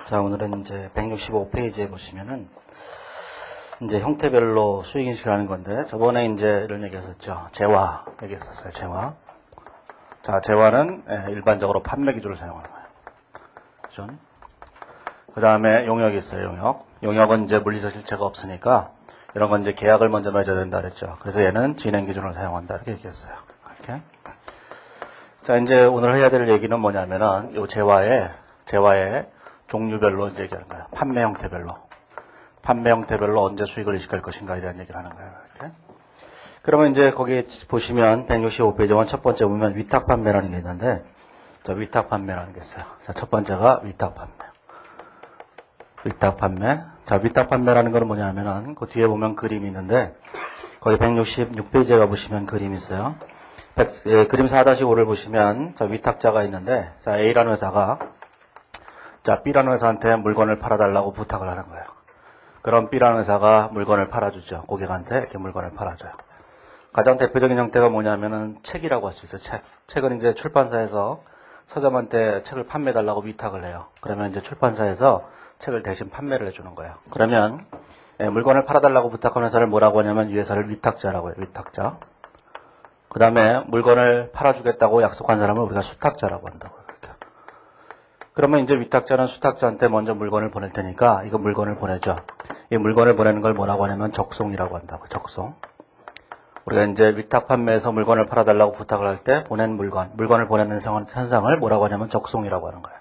자, 오늘은 이제 165페이지에 보시면은 이제 형태별로 수익 인식을 하는 건데, 저번에 이제 이런 얘기 했었죠. 재화 얘기 했었어요. 재화. 자, 재화는 일반적으로 판매 기준을 사용하는 거예요. 그죠? 그 다음에 용역이 있어요. 용역. 용역은 이제 물리적 실체가 없으니까 이런 건 이제 계약을 먼저 맺어야 된다 그랬죠. 그래서 얘는 진행 기준을 사용한다 이렇게 얘기했어요. 이렇게. 자, 이제 오늘 해야 될 얘기는 뭐냐면은 요 재화의 종류별로 이제 얘기하는 거예요. 판매 형태별로 언제 수익을 인식할 것인가에 대한 얘기를 하는 거예요. 이렇게. 그러면 이제 거기 보시면 165페이지 첫 번째 보면 위탁 판매라는 게 있는데, 자, 위탁 판매라는 게 있어요. 자, 첫 번째가 위탁 판매. 자, 위탁 판매라는 거는 뭐냐면은 그 뒤에 보면 그림이 있는데, 거기 166페이지에 가보시면 그림이 있어요. 그림 4-5를 보시면, 자, 위탁자가 있는데, 자, A라는 회사가, 자, B라는 회사한테 물건을 팔아달라고 부탁을 하는 거예요. 그럼 B라는 회사가 물건을 팔아주죠. 고객한테 이렇게 물건을 팔아줘요. 가장 대표적인 형태가 뭐냐면은 책이라고 할 수 있어요. 책은 이제 출판사에서 서점한테 책을 판매해달라고 위탁을 해요. 그러면 이제 출판사에서 책을 대신 판매를 해주는 거예요. 그러면 물건을 팔아달라고 부탁하는 회사를 뭐라고 하냐면 이 회사를 위탁자라고 해요. 위탁자. 그 다음에 물건을 팔아주겠다고 약속한 사람을 우리가 수탁자라고 한다고요. 그러면 이제 위탁자는 수탁자한테 먼저 물건을 보낼 테니까 이거 물건을 보내죠. 이 물건을 보내는 걸 뭐라고 하냐면 적송이라고 한다고. 적송. 우리가 이제 위탁 판매에서 물건을 팔아달라고 부탁을 할 때 보낸 물건을 보내는 현상을 뭐라고 하냐면 적송이라고 하는 거예요.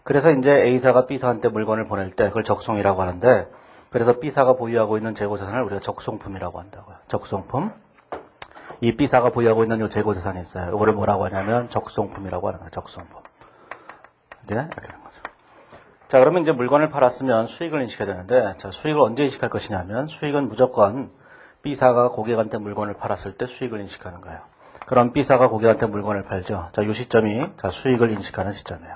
그래서 이제 A사가 B사한테 물건을 보낼 때 그걸 적송이라고 하는데, 그래서 B사가 보유하고 있는 재고자산을 우리가 적송품이라고 한다고요. 적송품. 이 B사가 보유하고 있는 이 재고자산이 있어요. 이거를 뭐라고 하냐면 적송품이라고 하는 거예요. 적송품. 이렇게 되는 거죠. 자, 그러면 이제 물건을 팔았으면 수익을 인식해야 되는데, 자, 수익을 언제 인식할 것이냐면, 수익은 무조건 B사가 고객한테 물건을 팔았을 때 수익을 인식하는 거예요. 그럼 B사가 고객한테 물건을 팔죠. 자, 이 시점이, 자, 수익을 인식하는 시점이에요.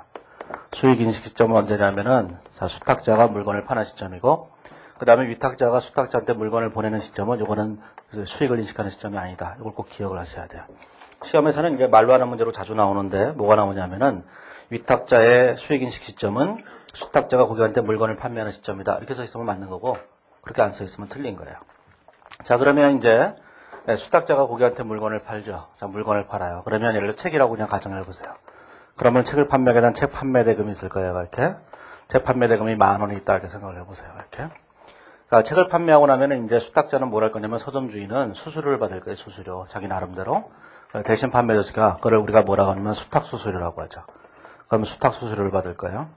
수익 인식 시점은 언제냐면은, 자, 수탁자가 물건을 파는 시점이고, 그 다음에 위탁자가 수탁자한테 물건을 보내는 시점은, 요거는 수익을 인식하는 시점이 아니다. 이걸 꼭 기억을 하셔야 돼요. 시험에서는 이게 말로 하는 문제로 자주 나오는데, 뭐가 나오냐면은, 위탁자의 수익인식 시점은 수탁자가 고객한테 물건을 판매하는 시점이다. 이렇게 써 있으면 맞는 거고, 그렇게 안 써 있으면 틀린 거예요. 자, 그러면 이제 수탁자가 고객한테 물건을 팔죠. 자, 물건을 팔아요. 그러면 예를 들어 책이라고 그냥 가정을 해보세요. 그러면 책을 판매하게 된 책 판매 대금이 있을 거예요. 이렇게. 책 판매 대금이 10,000원이 있다. 이렇게 생각을 해보세요. 이렇게. 자, 책을 판매하고 나면 이제 수탁자는 뭘 할 거냐면 서점 주인은 수수료를 받을 거예요. 수수료. 자기 나름대로. 대신 판매자가 그걸 우리가 뭐라고 하냐면 수탁 수수료라고 하죠. 그러면 수탁 수수료를 받을 거예요.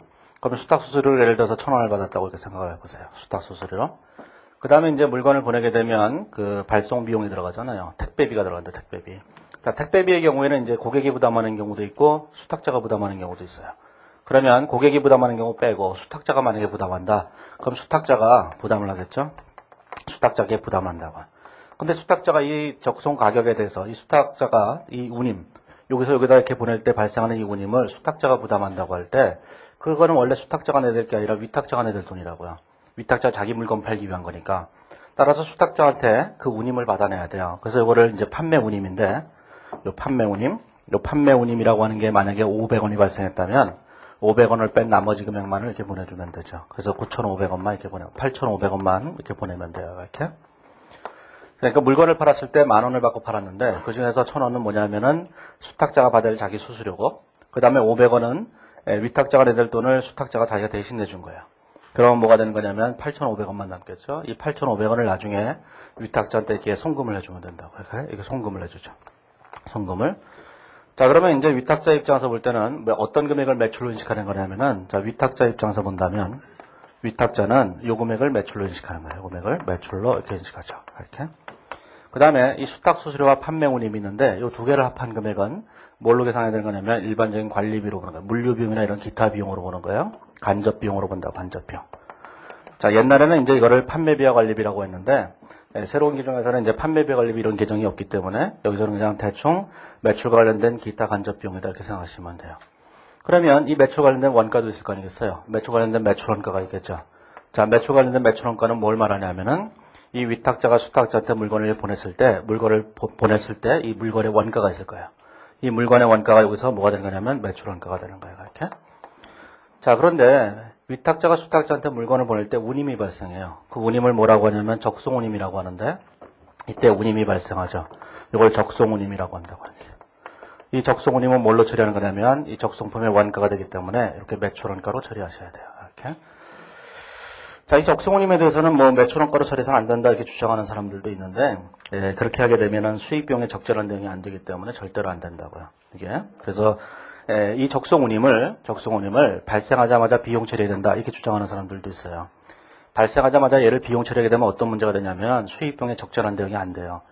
그러면 수탁 수수료를 예를 들어서 1,000원을 받았다고 이렇게 생각을 해보세요. 수탁 수수료. 그 다음에 이제 물건을 보내게 되면 그 발송 비용이 들어가잖아요. 택배비가 들어간다. 택배비. 자, 택배비의 경우에는 이제 고객이 부담하는 경우도 있고 수탁자가 부담하는 경우도 있어요. 그러면 고객이 부담하는 경우 빼고 수탁자가 만약에 부담한다. 그럼 수탁자가 부담을 하겠죠. 수탁자에게 부담한다고. 근데 수탁자가 이 적송 가격에 대해서 이 수탁자가 이 운임 여기다 이렇게 보낼 때 발생하는 이 운임을 수탁자가 부담한다고 할 때, 그거는 원래 수탁자가 내야 될 게 아니라 위탁자가 내야 될 돈이라고요. 위탁자가 자기 물건 팔기 위한 거니까. 따라서 수탁자한테 그 운임을 받아내야 돼요. 그래서 이거를 이제 판매 운임인데, 요 판매 운임이라고 하는 게 만약에 500원이 발생했다면, 500원을 뺀 나머지 금액만을 이렇게 보내주면 되죠. 그래서 9,500원만 이렇게 8,500원만 이렇게 보내면 돼요. 이렇게. 그러니까 물건을 팔았을 때 10,000원을 받고 팔았는데 그 중에서 1,000원은 뭐냐면은 수탁자가 받을 자기 수수료고, 그 다음에 500원은 위탁자가 내될 돈을 수탁자가 자기가 대신 내준 거예요. 그러면 뭐가 되는 거냐면 8,500원만 남겠죠. 이 8,500원을 나중에 위탁자한테 이렇게 송금을 해주면 된다고. 이렇게 송금을 해주죠. 송금을. 자, 그러면 이제 위탁자 입장에서 볼 때는 어떤 금액을 매출로 인식하는 거냐면은, 자, 위탁자 입장에서 본다면 위탁자는 요 금액을 매출로 인식하는 거예요. 요 금액을 매출로 이렇게 인식하죠. 이렇게. 그 다음에 이 수탁 수수료와 판매 운임이 있는데 이 두 개를 합한 금액은 뭘로 계산해야 되는 거냐면 일반적인 관리비로 보는 거예요. 물류 비용이나 이런 기타 비용으로 보는 거예요. 간접 비용으로 본다고. 간접 비용. 자, 옛날에는 이제 이거를 판매비와 관리비라고 했는데 새로운 기준에서는 이제 판매비 관리비 이런 계정이 없기 때문에 여기서는 그냥 대충 매출과 관련된 기타 간접 비용이다 이렇게 생각하시면 돼요. 그러면 이 매출 관련된 원가도 있을 거 아니겠어요? 매출 관련된 매출 원가가 있겠죠. 자, 매출 관련된 매출 원가는 뭘 말하냐면은 이 위탁자가 수탁자한테 물건을 보냈을 때 이 물건의 원가가 있을 거예요. 이 물건의 원가가 여기서 뭐가 되는 거냐면 매출 원가가 되는 거예요. 이렇게. 자, 그런데 위탁자가 수탁자한테 물건을 보낼 때 운임이 발생해요. 그 운임을 뭐라고 하냐면 적송운임이라고 하는데 이때 운임이 발생하죠. 이걸 적송운임이라고 한다고 할게요. 이 적송운임은 뭘로 처리하는 거냐면 이 적송품의 원가가 되기 때문에 이렇게 매출원가로 처리하셔야 돼요. 이렇게. 자, 이 적송운임에 대해서는 뭐 매출원가로 처리해서는 안 된다 이렇게 주장하는 사람들도 있는데 그렇게 하게 되면은 수익비용의 적절한 대응이 안 되기 때문에 절대로 안 된다고요. 이게 그래서 이 적송운임을 발생하자마자 비용 처리해야 된다 이렇게 주장하는 사람들도 있어요. 발생하자마자 얘를 비용 처리하게 되면 어떤 문제가 되냐면 수익비용의 적절한 대응이 안 돼요.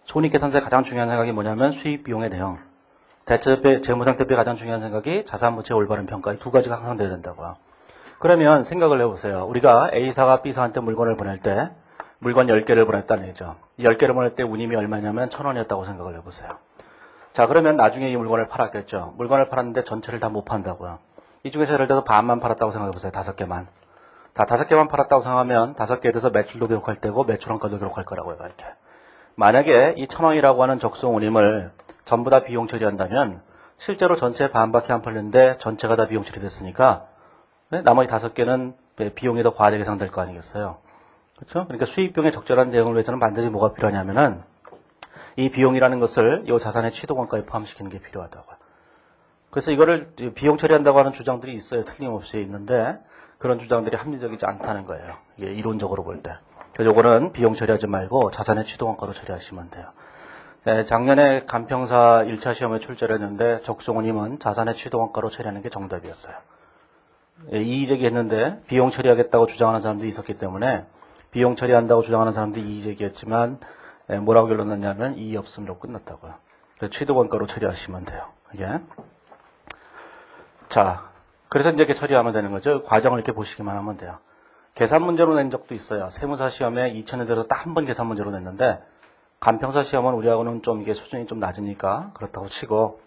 손익계산서의 가장 중요한 생각이 뭐냐면 수익비용의 대응. 재무상태표의 가장 중요한 생각이 자산부채 올바른 평가 이 두 가지가 항상 돼야 된다고요. 그러면 생각을 해보세요. 우리가 A사가 B사한테 물건을 보낼 때 물건 10개를 보냈다는 얘기죠. 이 10개를 보낼 때 운임이 얼마냐면 1,000원이었다고 생각을 해보세요. 자, 그러면 나중에 이 물건을 팔았겠죠. 물건을 팔았는데 전체를 다 못 판다고요. 이 중에서 예를 들어서 반만 팔았다고 생각해보세요. 5개만. 다 5개만 팔았다고 생각하면 5개에 대해서 매출도 기록할 때고 매출원가도 기록할 거라고요. 이렇게. 만약에 이 1,000원이라고 하는 적송운임을 전부 다 비용 처리한다면 실제로 전체 반밖에 안 팔렸는데 전체가 다 비용 처리됐으니까 나머지 5개는 비용이 더 과하게 계산될 거 아니겠어요. 그렇죠? 그러니까 수익비용의 적절한 대응을 위해서는 반드시 뭐가 필요하냐면은 이 비용이라는 것을 이 자산의 취득원가에 포함시키는 게 필요하다고요. 그래서 이거를 비용 처리한다고 하는 주장들이 있어요. 틀림없이 있는데 그런 주장들이 합리적이지 않다는 거예요. 이게 이론적으로 볼 때. 그래서 요거는 비용 처리하지 말고 자산의 취득원가로 처리하시면 돼요. 작년에 간평사 1차 시험에 출제를 했는데 적송운임은 자산의 취득원가로 처리하는 게 정답이었어요. 이의제기 했는데 비용 처리하겠다고 주장하는 사람들이 있었기 때문에 비용 처리한다고 주장하는 사람들이 이의제기했지만 뭐라고 결론 났냐면 이의 없음으로 끝났다고요. 그래서 취득원가로 처리하시면 돼요. 이게. 자, 그래서 이제 이렇게 처리하면 되는 거죠. 과정을 이렇게 보시기만 하면 돼요. 계산 문제로 낸 적도 있어요. 세무사 시험에 2000년 들어서 딱 한 번 계산 문제로 냈는데 간평사 시험은 우리하고는 좀 이게 수준이 좀 낮으니까 그렇다고 치고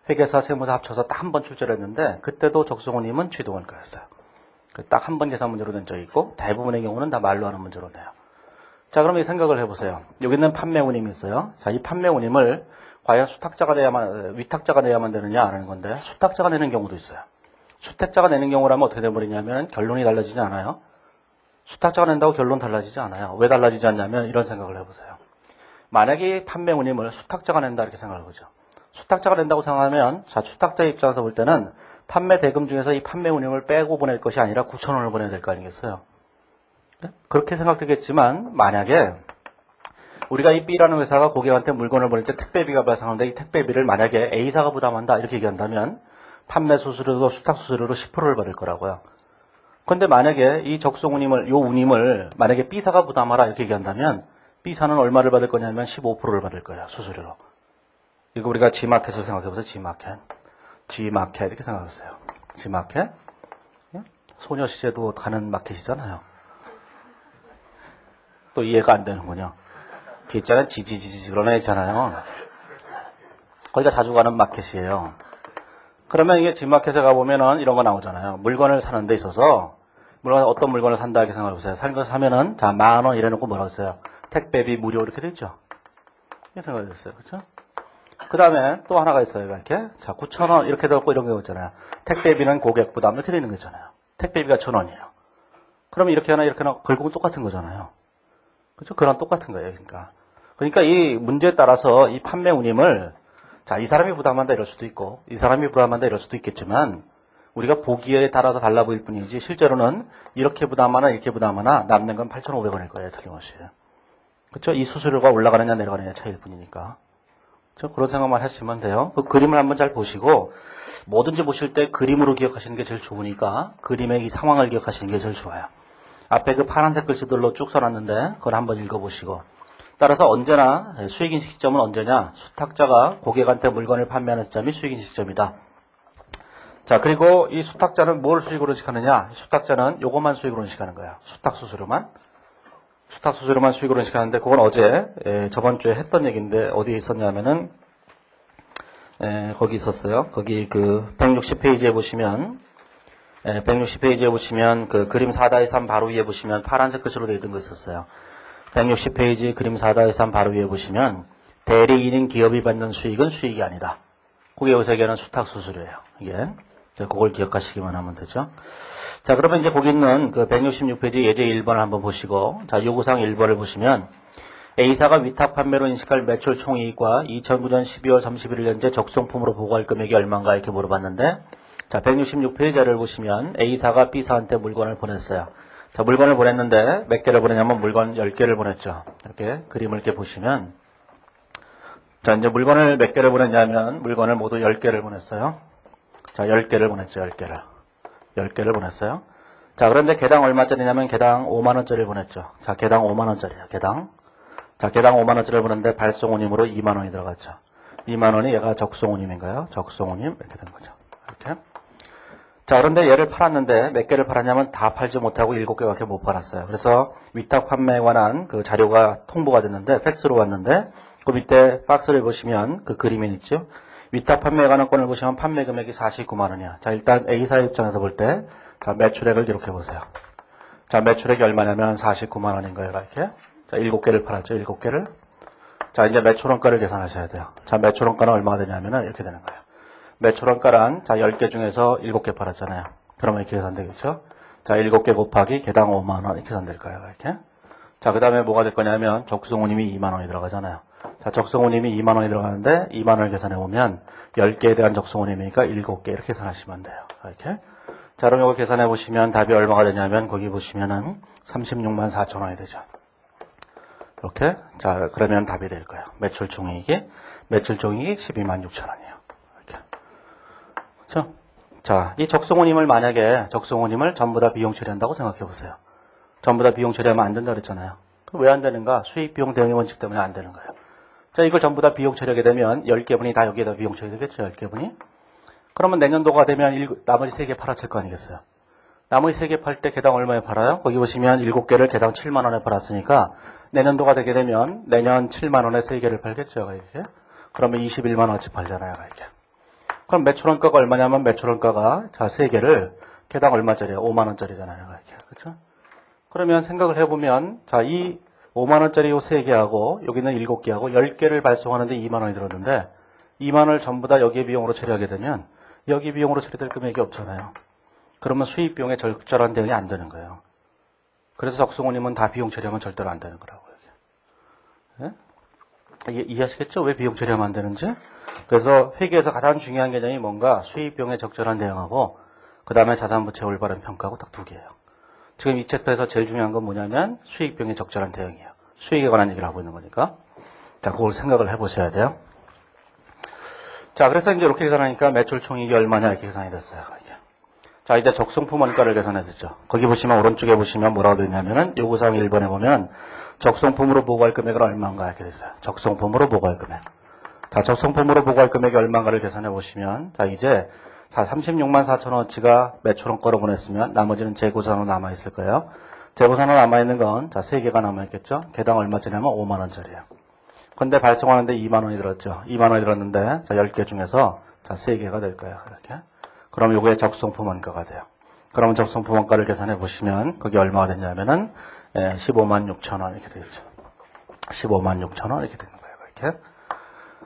회계사, 세무사 합쳐서 딱 한 번 출제를 했는데 그때도 적송운임은 취득원가였어요. 딱 한 번 계산 문제로 낸 적이 있고 대부분의 경우는 다 말로 하는 문제로 내요. 자, 그럼 이 생각을 해보세요. 여기는 판매운임이 있어요. 자, 이 판매운임을 과연 위탁자가 내야만 되느냐 안 하는 건데 수탁자가 내는 경우도 있어요. 수탁자가 내는 경우라면 어떻게 돼버리냐면 결론이 달라지지 않아요. 수탁자가 낸다고 결론 달라지지 않아요. 왜 달라지지 않냐면 이런 생각을 해보세요. 만약에 판매운임을 수탁자가 낸다 이렇게 생각을 하죠. 수탁자가 낸다고 생각하면 자, 수탁자 입장에서 볼 때는 판매 대금 중에서 이 판매운임을 빼고 보낼 것이 아니라 9,000원을 보내야 될 거 아니겠어요. 그렇게 생각되겠지만 만약에 우리가 이 B라는 회사가 고객한테 물건을 보낼 때 택배비가 발생하는데 이 택배비를 만약에 A사가 부담한다 이렇게 얘기한다면 판매 수수료도 수탁 수수료로 10%를 받을 거라고요. 그런데 만약에 이 적송운임을 요 운임을 만약에 B사가 부담하라 이렇게 얘기한다면 B사는 얼마를 받을 거냐면 15%를 받을 거예요. 수수료로. 이거 우리가 G마켓을 생각해보세요. G마켓 이렇게 생각하세요. G마켓 소녀시대도 가는 마켓이잖아요. 또 이해가 안 되는군요. G자는 지지지지 그런 애 있잖아요. 거기가 자주 가는 마켓이에요. 그러면 이게 G마켓에 가보면은 이런 거 나오잖아요. 물건을 사는 데 있어서 어떤 물건을 산다 이렇게 생각해보세요. 산 거 사면은 자 10,000원 이래놓고 뭐라고 써요? 택배비 무료 이렇게 돼 있죠. 이렇게 생각했어요. 그렇죠? 그 다음에 또 하나가 있어요. 이렇게 자 9,000원 이렇게 되고 이런 거 있잖아요. 택배비는 고객 부담 이렇게 되는 거 있잖아요. 택배비가 1,000원이에요. 그러면 이렇게 하나 이렇게 하나 결국은 똑같은 거잖아요. 그렇죠? 그런 똑같은 거예요. 그러니까 이 문제에 따라서 이 판매 운임을 자, 이 사람이 부담한다 이럴 수도 있고 이 사람이 부담한다 이럴 수도 있겠지만 우리가 보기에 따라서 달라 보일 뿐이지 실제로는 이렇게 부담하나 이렇게 부담하나 남는 건 8,500원일 거예요. 틀림없이. 그렇죠? 이 수수료가 올라가느냐 내려가느냐 차이일 뿐이니까. 그렇죠? 그런 생각만 하시면 돼요. 그 그림을 한번 잘 보시고 뭐든지 보실 때 그림으로 기억하시는 게 제일 좋으니까 그림의 이 상황을 기억하시는 게 제일 좋아요. 앞에 그 파란색 글씨들로 쭉 써놨는데 그걸 한번 읽어보시고 따라서 언제나 수익인식 시점은 언제냐? 수탁자가 고객한테 물건을 판매하는 시점이 수익인식 시점이다. 자, 그리고 이 수탁자는 뭘 수익으로 인식하느냐? 수탁자는 요것만 수익으로 인식하는 거야. 수탁수수료만 수익으로 인식하는데 그건 어제 저번 주에 했던 얘기인데 어디에 있었냐면은 거기 있었어요. 거기 그 160페이지에 보시면 160페이지에 보시면 그 그림 4-3 바로 위에 보시면 파란색 글씨로 되어 있던 거 있었어요. 160페이지 그림 4-3 바로 위에 보시면 대리인인 기업이 받는 수익은 수익이 아니다. 그게 여기서 얘기하는 수탁수수료예요. 이게 그걸 기억하시기만 하면 되죠. 자, 그러면 이제 거기 있는 그 166페이지 예제 1번을 한번 보시고, 자, 요구사항 1번을 보시면, A사가 위탁 판매로 인식할 매출 총이익과 2009년 12월 31일 현재 적송품으로 보고할 금액이 얼마인가 이렇게 물어봤는데, 자, 166페이지를 보시면 A사가 B사한테 물건을 보냈어요. 자, 물건을 보냈는데 몇 개를 보냈냐면 물건 10개를 보냈죠. 이렇게 그림을 이렇게 보시면, 자, 이제 물건을 몇 개를 보냈냐면 물건을 모두 10개를 보냈어요. 자, 10개를 보냈죠. 10개를. 10개를 보냈어요. 자, 그런데 개당 얼마짜리냐면 개당 5만원짜리를 보냈죠. 자, 개당 5만원짜리야. 개당. 자, 개당 5만원짜리를 보냈는데 발송운임으로 2만원이 들어갔죠. 2만원이 얘가 적송운임인가요? 적송운임. 이렇게 된 거죠. 이렇게. 자, 그런데 얘를 팔았는데 몇 개를 팔았냐면 다 팔지 못하고 7개밖에 못 팔았어요. 그래서 위탁 판매에 관한 그 자료가 통보가 됐는데 팩스로 왔는데 그 밑에 박스를 보시면 그 그림이 있죠. 위탁 판매에 관한 건을 보시면 판매 금액이 49만원이야. 자, 일단 A사의 입장에서 볼 때, 자, 매출액을 기록해 보세요. 자, 매출액이 얼마냐면 49만원인 거예요. 이렇게. 자, 7개를 팔았죠. 7개를. 자, 이제 매출원가를 계산하셔야 돼요. 자, 매출원가는 얼마가 되냐면은 이렇게 되는 거예요. 매출원가란, 자, 10개 중에서 7개 팔았잖아요. 그러면 이렇게 계산되겠죠. 자, 7개 곱하기 개당 5만원 이렇게 계산될 거예요. 이렇게. 자, 그 다음에 뭐가 될 거냐면 적송운임이 2만원이 들어가잖아요. 자, 적송운임이 2만원이 들어가는데 2만원을 계산해보면 10개에 대한 적송운임이니까 7개 이렇게 계산하시면 돼요. 이렇게. 자, 그럼 이걸 계산해보시면 답이 얼마가 되냐면 거기 보시면은 36만 4천원이 되죠. 이렇게. 자, 그러면 답이 될 거예요. 매출 총이익이 12만 6천원이에요. 이렇게. 그렇죠? 자, 이 적송운임을 만약에 적송운임을 전부 다 비용 처리한다고 생각해 보세요. 전부 다 비용 처리하면 안 된다 그랬잖아요. 왜 안 되는가? 수익 비용 대응의 원칙 때문에 안 되는 거예요. 자, 이걸 전부 다 비용 처리하게 되면 10개분이 다 여기에다 비용 처리되겠죠. 10개분이. 그러면 내년도가 되면 나머지 3개 팔았을 거 아니겠어요. 나머지 3개 팔 때 개당 얼마에 팔아요? 거기 보시면 7개를 개당 7만원에 팔았으니까 내년도가 되게 되면 내년 7만원에 3개를 팔겠죠. 이렇게. 그러면 21만원어치 팔잖아요. 이렇게. 그럼 매출원가가 얼마냐면 매출원가가 자, 3개를 개당 얼마짜리예요? 5만원짜리잖아요. 이렇게. 그렇죠? 그러면 생각을 해보면 자, 이 5만원짜리 요 3개하고 여기는 7개하고 10개를 발송하는데 2만원이 들었는데 2만원을 전부 다 여기에 비용으로 처리하게 되면 여기 비용으로 처리될 금액이 없잖아요. 그러면 수입 비용에 적절한 대응이 안 되는 거예요. 그래서 적송운임은 다 비용 처리하면 절대로 안 되는 거라고요. 네? 이해하시겠죠? 왜 비용 처리하면 안 되는지? 그래서 회계에서 가장 중요한 개념이 뭔가 수입 비용에 적절한 대응하고 그 다음에 자산부채 올바른 평가하고 딱 2개예요. 지금 이 챕터에서 제일 중요한 건 뭐냐면 수익 비용에 적절한 대응이에요. 수익에 관한 얘기를 하고 있는 거니까. 자, 그걸 생각을 해보셔야 돼요. 자, 그래서 이제 이렇게 계산하니까 매출 총이익이 얼마냐 이렇게 계산이 됐어요. 자, 이제 적송품 원가를 계산해주죠. 거기 보시면 오른쪽에 보시면 뭐라고 되어 있냐면은 요구사항 1번에 보면 적송품으로 보고할 금액은 얼마인가 이렇게 됐어요. 적송품으로 보고할 금액. 자, 적송품으로 보고할 금액이 얼마인가를 계산해 보시면 자, 이제 자, 36만 4천원어치가 매출원가로 보냈으면 나머지는 재고산으로 남아있을 거예요. 재고산으로 남아있는 건 자, 3개가 남아있겠죠. 개당 얼마짜리냐면 5만원짜리예요. 근데 발송하는데 2만원이 들었죠. 2만원이 들었는데 자, 10개 중에서 자, 3개가 될 거예요. 이렇게. 그럼 요게 적송품 원가가 돼요. 그러면 적송품 원가를 계산해 보시면 거기 얼마가 되냐면은 15만 6천원 이렇게 되죠. 15만 6천원 이렇게 되는 거예요. 이렇게.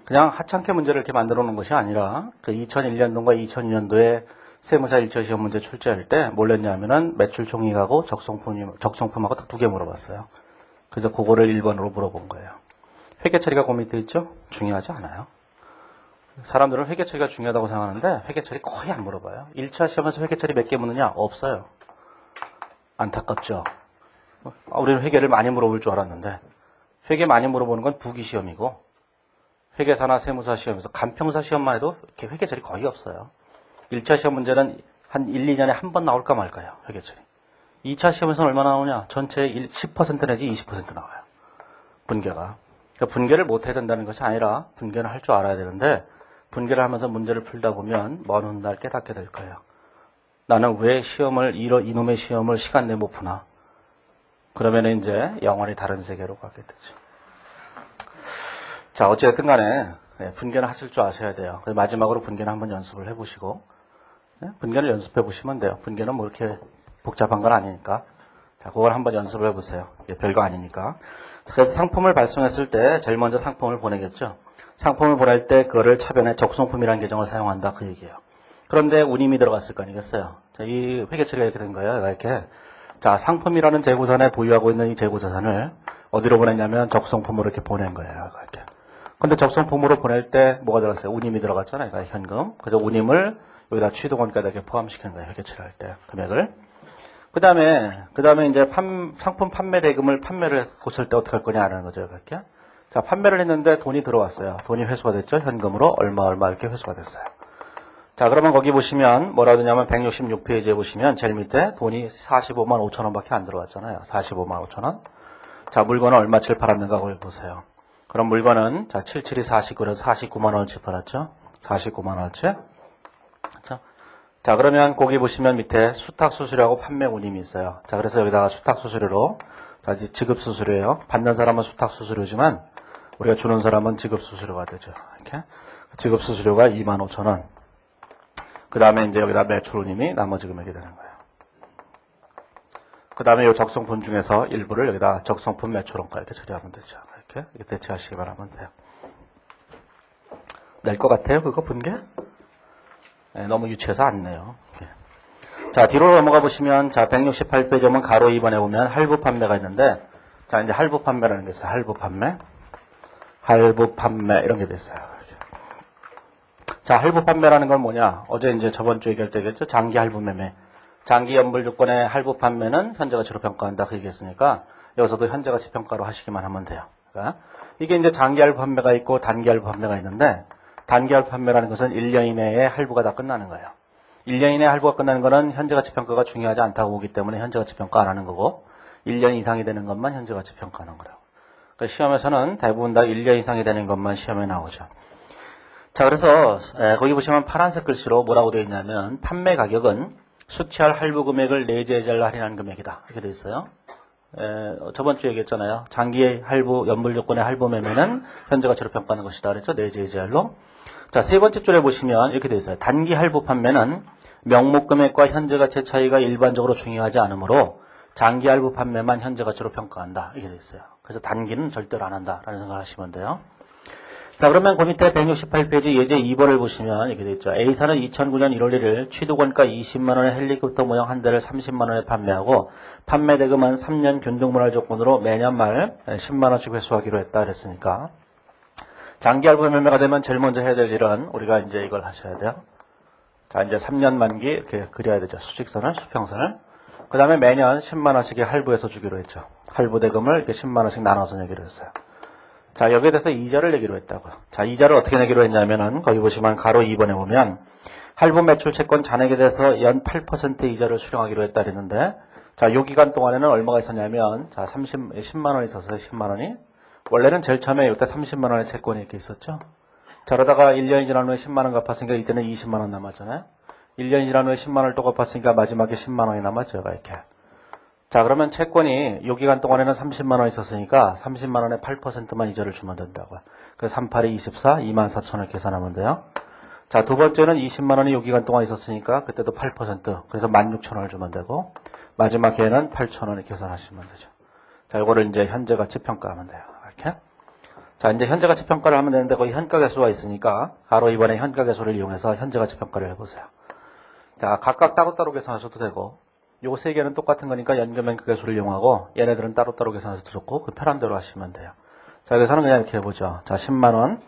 그냥 하찮게 문제를 이렇게 만들어 놓은 것이 아니라 그 2001년도과 2002년도에 세무사 1차 시험 문제 출제할 때 뭘 했냐면은 매출 총이익하고 적송품하고 딱 2개 물어봤어요. 그래서 그거를 1번으로 물어본 거예요. 회계 처리가 그 밑에 있죠? 중요하지 않아요. 사람들은 회계 처리가 중요하다고 생각하는데 회계 처리 거의 안 물어봐요. 1차 시험에서 회계 처리 몇 개 묻느냐? 없어요. 안타깝죠. 우리는 회계를 많이 물어볼 줄 알았는데 회계 많이 물어보는 건 부기 시험이고 회계사나 세무사 시험에서 간평사 시험만 해도 이렇게 회계 처리 거의 없어요. 1차 시험 문제는 한 1, 2년에 한 번 나올까 말까요? 회계 처리. 2차 시험에서는 얼마나 나오냐? 전체의 10% 내지 20% 나와요. 분계가. 그러니까 분계를 못 해야 된다는 것이 아니라 분계는 할 줄 알아야 되는데 분계를 하면서 문제를 풀다 보면 먼 훗날 깨닫게 될 거예요. 나는 왜 이놈의 시험을 시간 내에 못 푸나? 그러면 이제 영원히 다른 세계로 가게 되죠. 자, 어쨌든 간에 분계는 하실 줄 아셔야 돼요. 마지막으로 분계는 한번 연습을 해보시고 분계를 연습해 보시면 돼요. 분계는 뭐 이렇게 복잡한 건 아니니까. 자, 그걸 한번 연습을 해보세요. 이게 별거 아니니까. 그래서 상품을 발송했을 때 제일 먼저 상품을 보내겠죠. 상품을 보낼 때 그거를 차변에 적송품이라는 계정을 사용한다 그 얘기예요. 그런데 운임이 들어갔을 거 아니겠어요? 자, 이 회계처리가 이렇게 된 거예요. 이렇게. 자, 상품이라는 재고산에 보유하고 있는 이 재고자산을 어디로 보냈냐면 적성품으로 이렇게 보낸 거예요. 이렇게. 근데 적성품으로 보낼 때 뭐가 들어갔어요? 운임이 들어갔잖아요. 그러니까 현금. 그래서 운임을 여기다 취득원가에 이렇게 포함시키는 거예요. 회계처리할 때 금액을. 그 다음에 이제 상품 판매 대금을 판매를 했을 때 어떻게 할 거냐라는 거죠. 이렇게. 자, 판매를 했는데 돈이 들어왔어요. 돈이 회수가 됐죠. 현금으로 얼마 이렇게 회수가 됐어요. 자, 그러면 거기 보시면 뭐라 그러냐면 166페이지에 보시면 제일 밑에 돈이 45만 5천 원밖에 안 들어왔잖아요. 45만 5천 원. 자, 물건을 얼마치를 팔았는가 그걸 보세요. 그럼 물건은 자, 77이 49를 49만 원어치 팔았죠. 49만 원어치. 자, 그러면 거기 보시면 밑에 수탁수수료하고 판매운임이 있어요. 자, 그래서 여기다가 수탁수수료로 자, 지급수수료예요. 받는 사람은 수탁수수료지만 우리가 주는 사람은 지급수수료가 되죠. 이렇게. 지급수수료가 2만 5천 원. 그 다음에 이제 여기다 매출운임이 나머지 금액이 되는 거예요. 그 다음에 이 적성품 중에서 일부를 여기다 적성품 매출원가 이렇게 처리하면 되죠. 이렇게 대체하시기 바라면 돼요. 낼 것 같아요? 그거 분계? 네, 너무 유치해서 안 내요. 이렇게. 자, 뒤로 넘어가 보시면 자, 168페이지 오면 가로 2번에 보면 할부 판매가 있는데 자, 이제 할부 판매라는 게 있어요. 할부 판매 이런 게 됐어요. 자, 할부 판매라는 건 뭐냐? 어제 이제 저번 주에 얘기할 때 얘기했죠? 장기 할부 매매. 장기 연물 조건의 할부 판매는 현재 가치로 평가한다. 그 얘기했으니까 여기서도 현재 가치 평가로 하시기만 하면 돼요. 그러니까 이게 이제 장기 할부 판매가 있고 단기 할부 판매가 있는데 단기 할부 판매라는 것은 1년 이내에 할부가 다 끝나는 거예요. 1년 이내에 할부가 끝나는 거는 현재 가치 평가가 중요하지 않다고 보기 때문에 현재 가치 평가 안 하는 거고 1년 이상이 되는 것만 현재 가치 평가하는 거예요. 그러니까 시험에서는 대부분 다 1년 이상이 되는 것만 시험에 나오죠. 자, 그래서 거기 보시면 파란색 글씨로 뭐라고 되어 있냐면 판매 가격은 수취할 할부 금액을 내재해잘 할인한 금액이다. 이렇게 되어 있어요. 저번 주에 얘기했잖아요. 장기 할부 연물 조건의 할부 매매는 현재 가치로 평가하는 것이다. 그랬죠. 내재해잘로. 자, 세 번째 줄에 보시면 이렇게 되어 있어요. 단기 할부 판매는 명목 금액과 현재 가치의 차이가 일반적으로 중요하지 않으므로 장기 할부 판매만 현재 가치로 평가한다. 이렇게 되어 있어요. 그래서 단기는 절대로 안 한다라는 생각을 하시면 돼요. 자, 그러면 그 밑에 168페이지 예제 2번을 보시면 이렇게 되어 있죠. A사는 2009년 1월 1일 취득원가 20만원의 헬리콥터 모형 한 대를 30만원에 판매하고 판매 대금은 3년 균등분할 조건으로 매년 말 10만원씩 회수하기로 했다 그랬으니까 장기 할부 매매가 되면 제일 먼저 해야 될 일은 우리가 이제 이걸 하셔야 돼요. 자, 이제 3년 만기 이렇게 그려야 되죠. 수직선을, 수평선을. 그 다음에 매년 10만원씩의 할부해서 주기로 했죠. 할부 대금을 이렇게 10만원씩 나눠서 내기로 했어요. 자, 여기에 대해서 이자를 내기로 했다고요. 자, 이자를 어떻게 내기로 했냐면은, 거기 보시면 가로 2번에 보면, 할부 매출 채권 잔액에 대해서 연 8%의 이자를 수령하기로 했다 그랬는데, 자, 요 기간 동안에는 얼마가 있었냐면, 자, 10만원이 있었어요, 10만원이. 원래는 제일 처음에 이때 30만원의 채권이 이렇게 있었죠. 자, 그러다가 1년이 지난 후에 10만원 갚았으니까 이때는 20만원 남았잖아요. 1년이 지난 후에 10만원을 또 갚았으니까 마지막에 10만원이 남았죠, 이렇게. 자, 그러면 채권이 요 기간 동안에는 30만원 있었으니까 30만원에 8%만 이자를 주면 된다고요. 그래서 38이 24, 24,000을 계산하면 돼요. 자, 두 번째는 20만원이 요 기간 동안 있었으니까 그때도 8%, 그래서 16,000원을 주면 되고 마지막 해에는 8,000원을 계산하시면 되죠. 자, 요거를 이제 현재 가치 평가하면 돼요. 이렇게. 자, 이제 현재 가치 평가를 하면 되는데 거기 현가계수가 있으니까 가로 2번에 현가계수를 이용해서 현재 가치 평가를 해보세요. 자, 각각 따로따로 계산하셔도 되고 요거 세 개는 똑같은 거니까 연금연가계수를 이용하고 얘네들은 따로따로 계산해서 좋고 그 편한 대로 하시면 돼요. 자, 여기서는 그냥 이렇게 해보죠. 자, 10만원.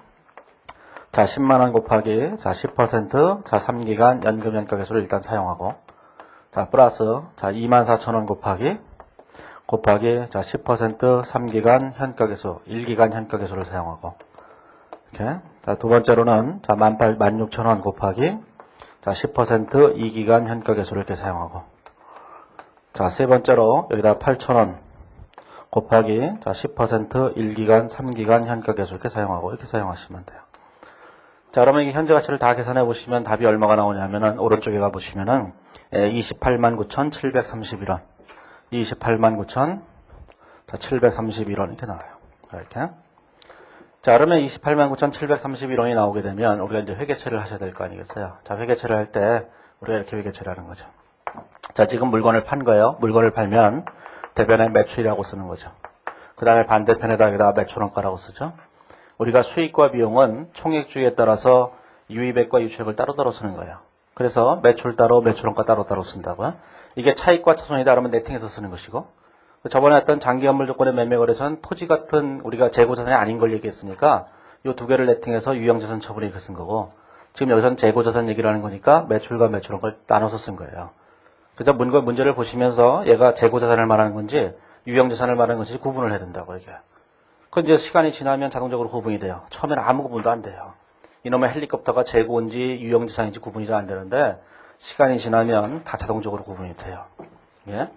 자, 10만원 곱하기 자, 10% 자, 3기간 연금연가계수를 일단 사용하고 자, 플러스 자, 24,000원 곱하기 자, 10% 3기간 현가계수 1기간 현가계수를 사용하고 이렇게. 자, 두 번째로는 자, 16,000원 곱하기 자, 10% 2기간 현가계수를 이렇게 사용하고 자, 세 번째로 여기다 8,000원 곱하기 자, 10% 1기간, 3기간 현가계수 이렇게 사용하고 이렇게 사용하시면 돼요. 자, 그러면 이 현재 가치를 다 계산해 보시면 답이 얼마가 나오냐면은 오른쪽에 가 보시면은 289,731원 289,731원 이렇게 나와요. 이렇게. 자, 그러면 289,731원이 나오게 되면 우리가 이제 회계처리를 하셔야 될 거 아니겠어요? 자, 회계처리를 할 때 우리가 이렇게 회계처리하는 거죠. 자, 지금 물건을 판 거예요. 물건을 팔면 대변에 매출이라고 쓰는 거죠. 그 다음에 반대편에다 여기다가 매출원가라고 쓰죠. 우리가 수익과 비용은 총액주의에 따라서 유입액과 유출액을 따로따로 쓰는 거예요. 그래서 매출 따로 매출원가 따로따로 쓴다고요. 이게 차익과 차손이다 그러면 네팅해서 쓰는 것이고, 저번에 했던 장기현물 조건의 매매 거래선 토지 같은 우리가 재고자산이 아닌 걸 얘기했으니까 이 두 개를 네팅해서 유형자산 처분에 이렇게 쓴 거고, 지금 여기서는 재고자산 얘기를 하는 거니까 매출과 매출원가를 나눠서 쓴 거예요. 그래서 문제를 보시면서 얘가 재고자산을 말하는 건지 유형자산을 말하는 건지 구분을 해야 된다고 이게. 그 이제 시간이 지나면 자동적으로 구분이 돼요. 처음에는 아무 구분도 안 돼요. 이놈의 헬리콥터가 재고인지 유형자산인지 구분이 잘 안 되는데 시간이 지나면 다 자동적으로 구분이 돼요. 예?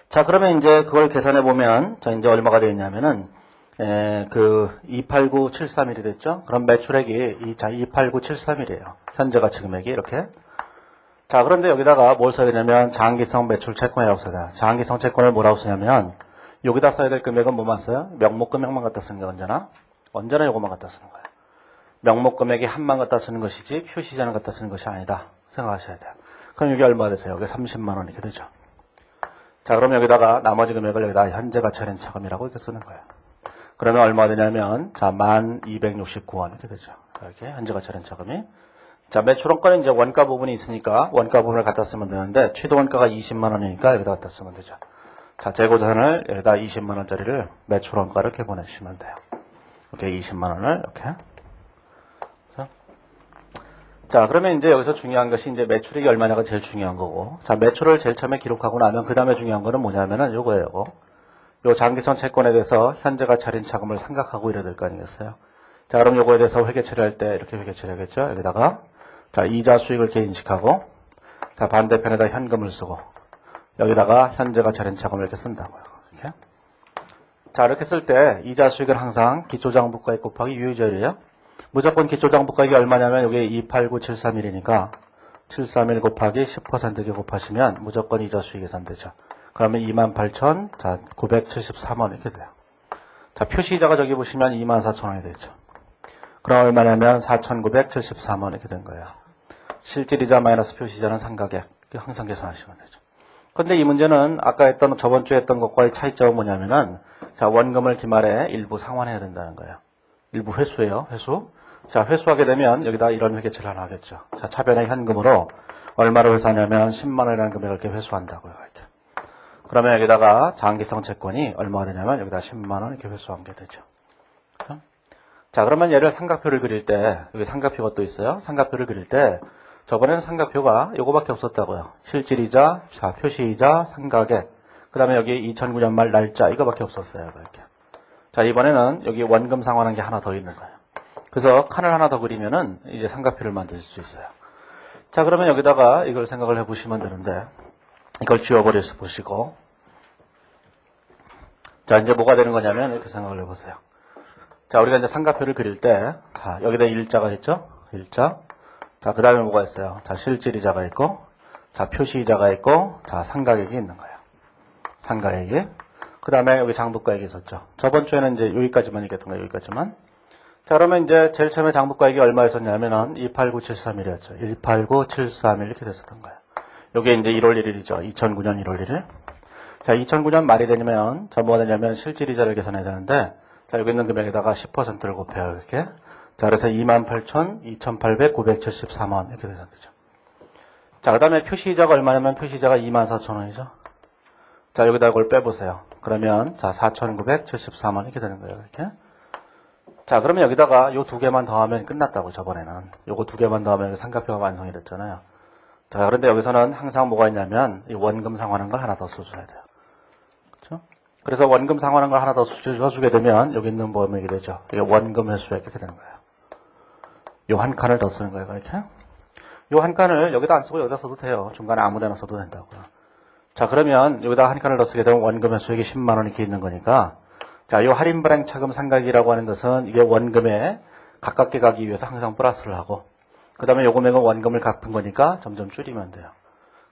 자, 그러면 이제 그걸 계산해 보면 자 이제 얼마가 되겠냐면은 289,731이 됐죠? 그럼 매출액이 289,731이에요. 현재 가치 금액이 이렇게. 자, 그런데 여기다가 뭘 써야 되냐면 장기성 매출 채권이라고 써야 돼요. 장기성 채권을 뭐라고 쓰냐면 여기다 써야 될 금액은 뭐만 써요? 명목 금액만 갖다 쓰는 게 언제나? 언제나 요것만 갖다 쓰는 거예요. 명목 금액이 한만 갖다 쓰는 것이지 표시자는 갖다 쓰는 것이 아니다. 생각하셔야 돼요. 그럼 여기 얼마 되세요? 여기 30만 원 이렇게 되죠. 자, 그럼 여기다가 나머지 금액을 여기다 현재 가치 할인 차감이라고 이렇게 쓰는 거예요. 그러면 얼마 되냐면 자 1269원 이렇게 되죠. 이렇게 현재 가치 할인 차감이. 자, 매출원가는 이제 원가 부분이 있으니까 원가 부분을 갖다 쓰면 되는데 취득 원가가 20만 원이니까 여기다 갖다 쓰면 되죠. 자, 재고자산을 여기다 20만 원짜리를 매출원가를 이렇게 보내주시면 돼요. 이렇게 20만 원을 이렇게. 자, 그러면 이제 여기서 중요한 것이 이제 매출액이 얼마냐가 제일 중요한 거고. 자, 매출을 제일 처음에 기록하고 나면 그 다음에 중요한 거는 뭐냐면은 요거예요. 요 장기성 채권에 대해서 현재 가치 할인 차감을 생각하고 이래야 될 거 아니겠어요? 자, 그럼 요거에 대해서 회계 처리할 때 이렇게 회계 처리하겠죠? 여기다가 자, 이자 수익을 이렇게 인식하고 자, 반대편에다 현금을 쓰고 여기다가 현재 가치 할인 차감을 이렇게 쓴다고요. 이렇게. 자, 이렇게 쓸 때 이자 수익은 항상 기초장부가액 곱하기 유효자율이에요. 무조건 기초장부가액이 얼마냐면 여기 289,731이니까 731 곱하기 10% 곱하시면 무조건 이자 수익 계산되죠. 그러면 28,973원 이렇게 돼요. 자, 표시이자가 저기 보시면 24,000원이 되죠. 그럼 얼마냐면 4,973원 이렇게 된 거예요. 실질이자 마이너스 표시이자는 상가액. 항상 계산하시면 되죠. 근데 이 문제는 아까 했던 저번 주에 했던 것과의 차이점은 뭐냐면은 자, 원금을 기말에 일부 상환해야 된다는 거예요. 일부 회수예요. 회수. 자, 회수하게 되면 여기다 이런 회계처리를 하나 하겠죠. 자, 차변의 현금으로 얼마를 회수하냐면 10만 원이라는 금액을 이렇게 회수한다고요. 이렇게. 그러면 여기다가 장기성 채권이 얼마가 되냐면 여기다 10만 원 이렇게 회수한 게 되죠. 그렇죠? 자, 그러면 얘를 삼각표를 그릴 때 여기 삼각표가 또 있어요. 삼각표를 그릴 때 저번에는 삼각표가 요거밖에 없었다고요. 실질이자, 자, 표시이자, 상가액. 그 다음에 여기 2009년 말 날짜 이거밖에 없었어요. 이렇게. 자, 이번에는 여기 원금 상환한 게 하나 더 있는 거예요. 그래서 칸을 하나 더 그리면은 이제 삼각표를 만드실 수 있어요. 자, 그러면 여기다가 이걸 생각을 해 보시면 되는데 이걸 지워버려서 보시고 자, 이제 뭐가 되는 거냐면 이렇게 생각을 해 보세요. 자, 우리가 이제 삼각표를 그릴 때 자, 여기다 일자가 있죠? 일자. 자, 그 다음에 뭐가 있어요? 자, 실질이자가 있고 자, 표시이자가 있고 자, 상가액이 있는 거예요. 상가액이. 그 다음에 여기 장부가액이 있었죠. 저번 주에는 이제 여기까지만 얘기했던 거예요. 여기까지만. 자, 그러면 이제 제일 처음에 장부가액이 얼마였었냐면은 289,731이었죠. 289,731 이렇게 됐었던 거예요. 요게 이제 1월 1일이죠. 2009년 1월 1일. 자, 2009년 말이 되면 자, 뭐가 되냐면 실질이자를 계산해야 되는데 자, 여기 있는 금액에다가 10%를 곱해요. 이렇게. 자, 그래서 28,973원 이렇게 계산되죠. 자, 그 다음에 표시이자가 얼마냐면 표시이자가 24,000원이죠. 자, 여기다 이걸 빼보세요. 그러면 자, 4,973원 이렇게 되는 거예요. 이렇게. 자, 그러면 여기다가 요 두 개만 더하면 끝났다고. 저번에는 요거 두 개만 더하면 삼각표가 완성이 됐잖아요. 자, 그런데 여기서는 항상 뭐가 있냐면 이 원금 상환한 걸 하나 더 써줘야 돼요. 그렇죠? 그래서 원금 상환한 걸 하나 더 써주게 되면 여기 있는 범위가 되죠. 이게 원금 회수액 이렇게 되는 거예요. 요 한 칸을 더 쓰는 거예요. 이렇게. 요 한 칸을 여기다 안 쓰고 여기다 써도 돼요. 중간에 아무 데나 써도 된다고요. 자, 그러면 여기다 한 칸을 더 쓰게 되면 원금 회수액이 10만 원이 이렇게 있는 거니까 자, 요 할인 발행 차금 상각이라고 하는 것은 이게 원금에 가깝게 가기 위해서 항상 플러스를 하고 그 다음에 요 금액은 원금을 갚은 거니까 점점 줄이면 돼요.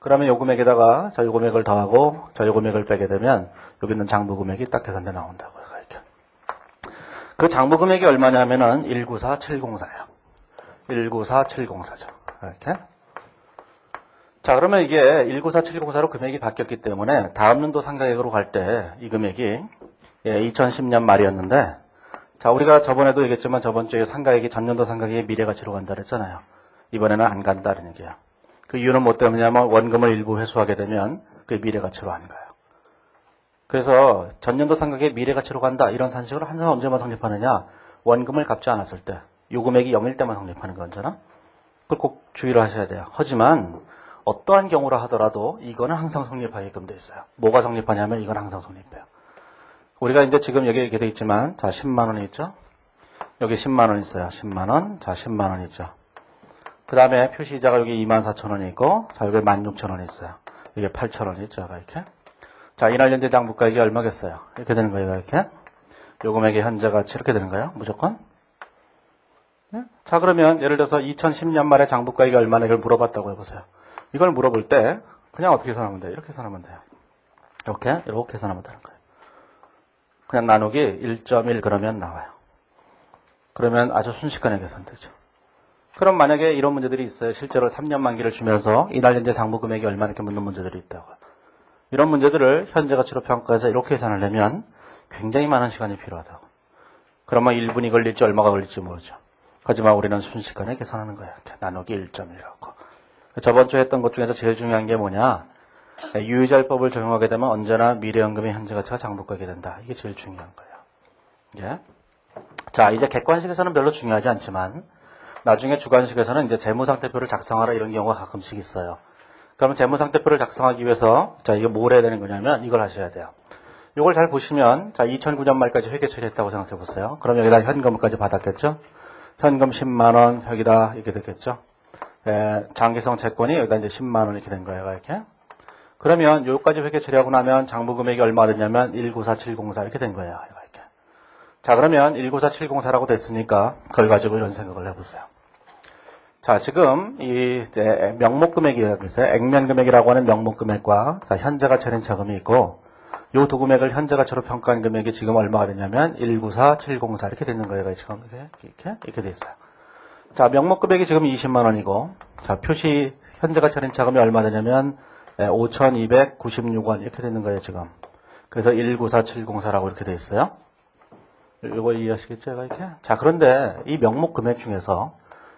그러면 요 금액에다가 자, 요 금액을 더하고 자, 요 금액을 빼게 되면 여기 있는 장부 금액이 딱 계산돼 나온다고요. 이렇게. 그 장부 금액이 얼마냐면은 194704예요. 194704죠. 이렇게. 자, 그러면 이게 194704로 금액이 바뀌었기 때문에 다음 년도 상가액으로 갈 때 이 금액이 2010년 말이었는데 자, 우리가 저번에도 얘기했지만 저번 주에 상가액이 전년도 상가액의 미래가치로 간다 그랬잖아요. 이번에는 안 간다는 얘기예요. 그 이유는 뭐 때문이냐면 원금을 일부 회수하게 되면 그게 미래가치로 안 가요. 그래서 전년도 상각에 미래가치로 간다 이런 산식을 항상 언제만 성립하느냐, 원금을 갚지 않았을 때, 요 금액이 0일 때만 성립하는 거잖아. 그걸 꼭 주의를 하셔야 돼요. 하지만 어떠한 경우라 하더라도 이거는 항상 성립하게끔 돼 있어요. 뭐가 성립하냐면 이건 항상 성립해요. 우리가 이제 지금 여기 이렇게 돼 있지만, 자 10만 원이 있죠. 여기 10만 원 있어요. 10만 원, 자 10만 원 있죠. 그 다음에 표시이자가 여기 24,000원이 있고, 자 여기 16,000원이 있어요. 이게 8,000원이 있죠. 이렇게. 자 이날 현재 장부가액이 얼마겠어요? 이렇게 되는 거예요. 이렇게. 요 금액의 현재 가치 이렇게 되는 거예요. 무조건. 네? 자 그러면 예를 들어서 2010년 말에 장부가액이 얼마나 이걸 물어봤다고 해보세요. 이걸 물어볼 때 그냥 어떻게 계산하면 돼요? 이렇게 계산하면 돼요. 이렇게 계산하면 되는 거예요. 그냥 나누기 1.1 그러면 나와요. 그러면 아주 순식간에 계산되죠. 그럼 만약에 이런 문제들이 있어요. 실제로 3년 만기를 주면서 이날 현재 장부 금액이 얼마 이렇게 묻는 문제들이 있다고. 이런 문제들을 현재 가치로 평가해서 이렇게 계산을 내면 굉장히 많은 시간이 필요하다고. 그러면 1분이 걸릴지 얼마가 걸릴지 모르죠. 하지만 우리는 순식간에 계산하는 거예요. 나누기 1.1이라고. 저번 주에 했던 것 중에서 제일 중요한 게 뭐냐. 유의자율법을 적용하게 되면 언제나 미래연금의 현재 가치가 장부가액이 된다. 이게 제일 중요한 거예요. 예. 자, 이제 객관식에서는 별로 중요하지 않지만 나중에 주관식에서는 이제 재무상태표를 작성하라 이런 경우가 가끔씩 있어요. 그러면 재무상태표를 작성하기 위해서 자, 이게 뭘 해야 되는 거냐면 이걸 하셔야 돼요. 이걸 잘 보시면 자, 2009년 말까지 회계 처리했다고 생각해 보세요. 그럼 여기다 현금까지 받았겠죠? 현금 10만 원 여기다 이렇게 됐겠죠? 예, 장기성 채권이 여기다 이제 10만 원 이렇게 된 거예요. 이렇게. 그러면 여기까지 회계 처리하고 나면 장부 금액이 얼마가 됐냐면 194704 이렇게 된 거예요. 이렇게. 자, 그러면 194704라고 됐으니까 그걸 가지고 이런 생각을 해보세요. 자, 지금 이 이제 명목 금액이라고 있어요. 액면 금액이라고 하는 명목 금액과 자, 현재 가치 할인 차금이 있고 요 두 금액을 현재 가치로 평가한 금액이 지금 얼마가 됐냐면 194704 이렇게 되는 거예요. 지금 이렇게 돼 있어요. 자, 명목 금액이 지금 20만 원이고 자, 표시 현재 가치 할인 차금이 얼마 되냐면 5,296원 이렇게 되는 거예요, 지금. 그래서 194704라고 이렇게 돼 있어요. 이거 이해하시겠죠, 이렇게? 자, 그런데 이 명목 금액 중에서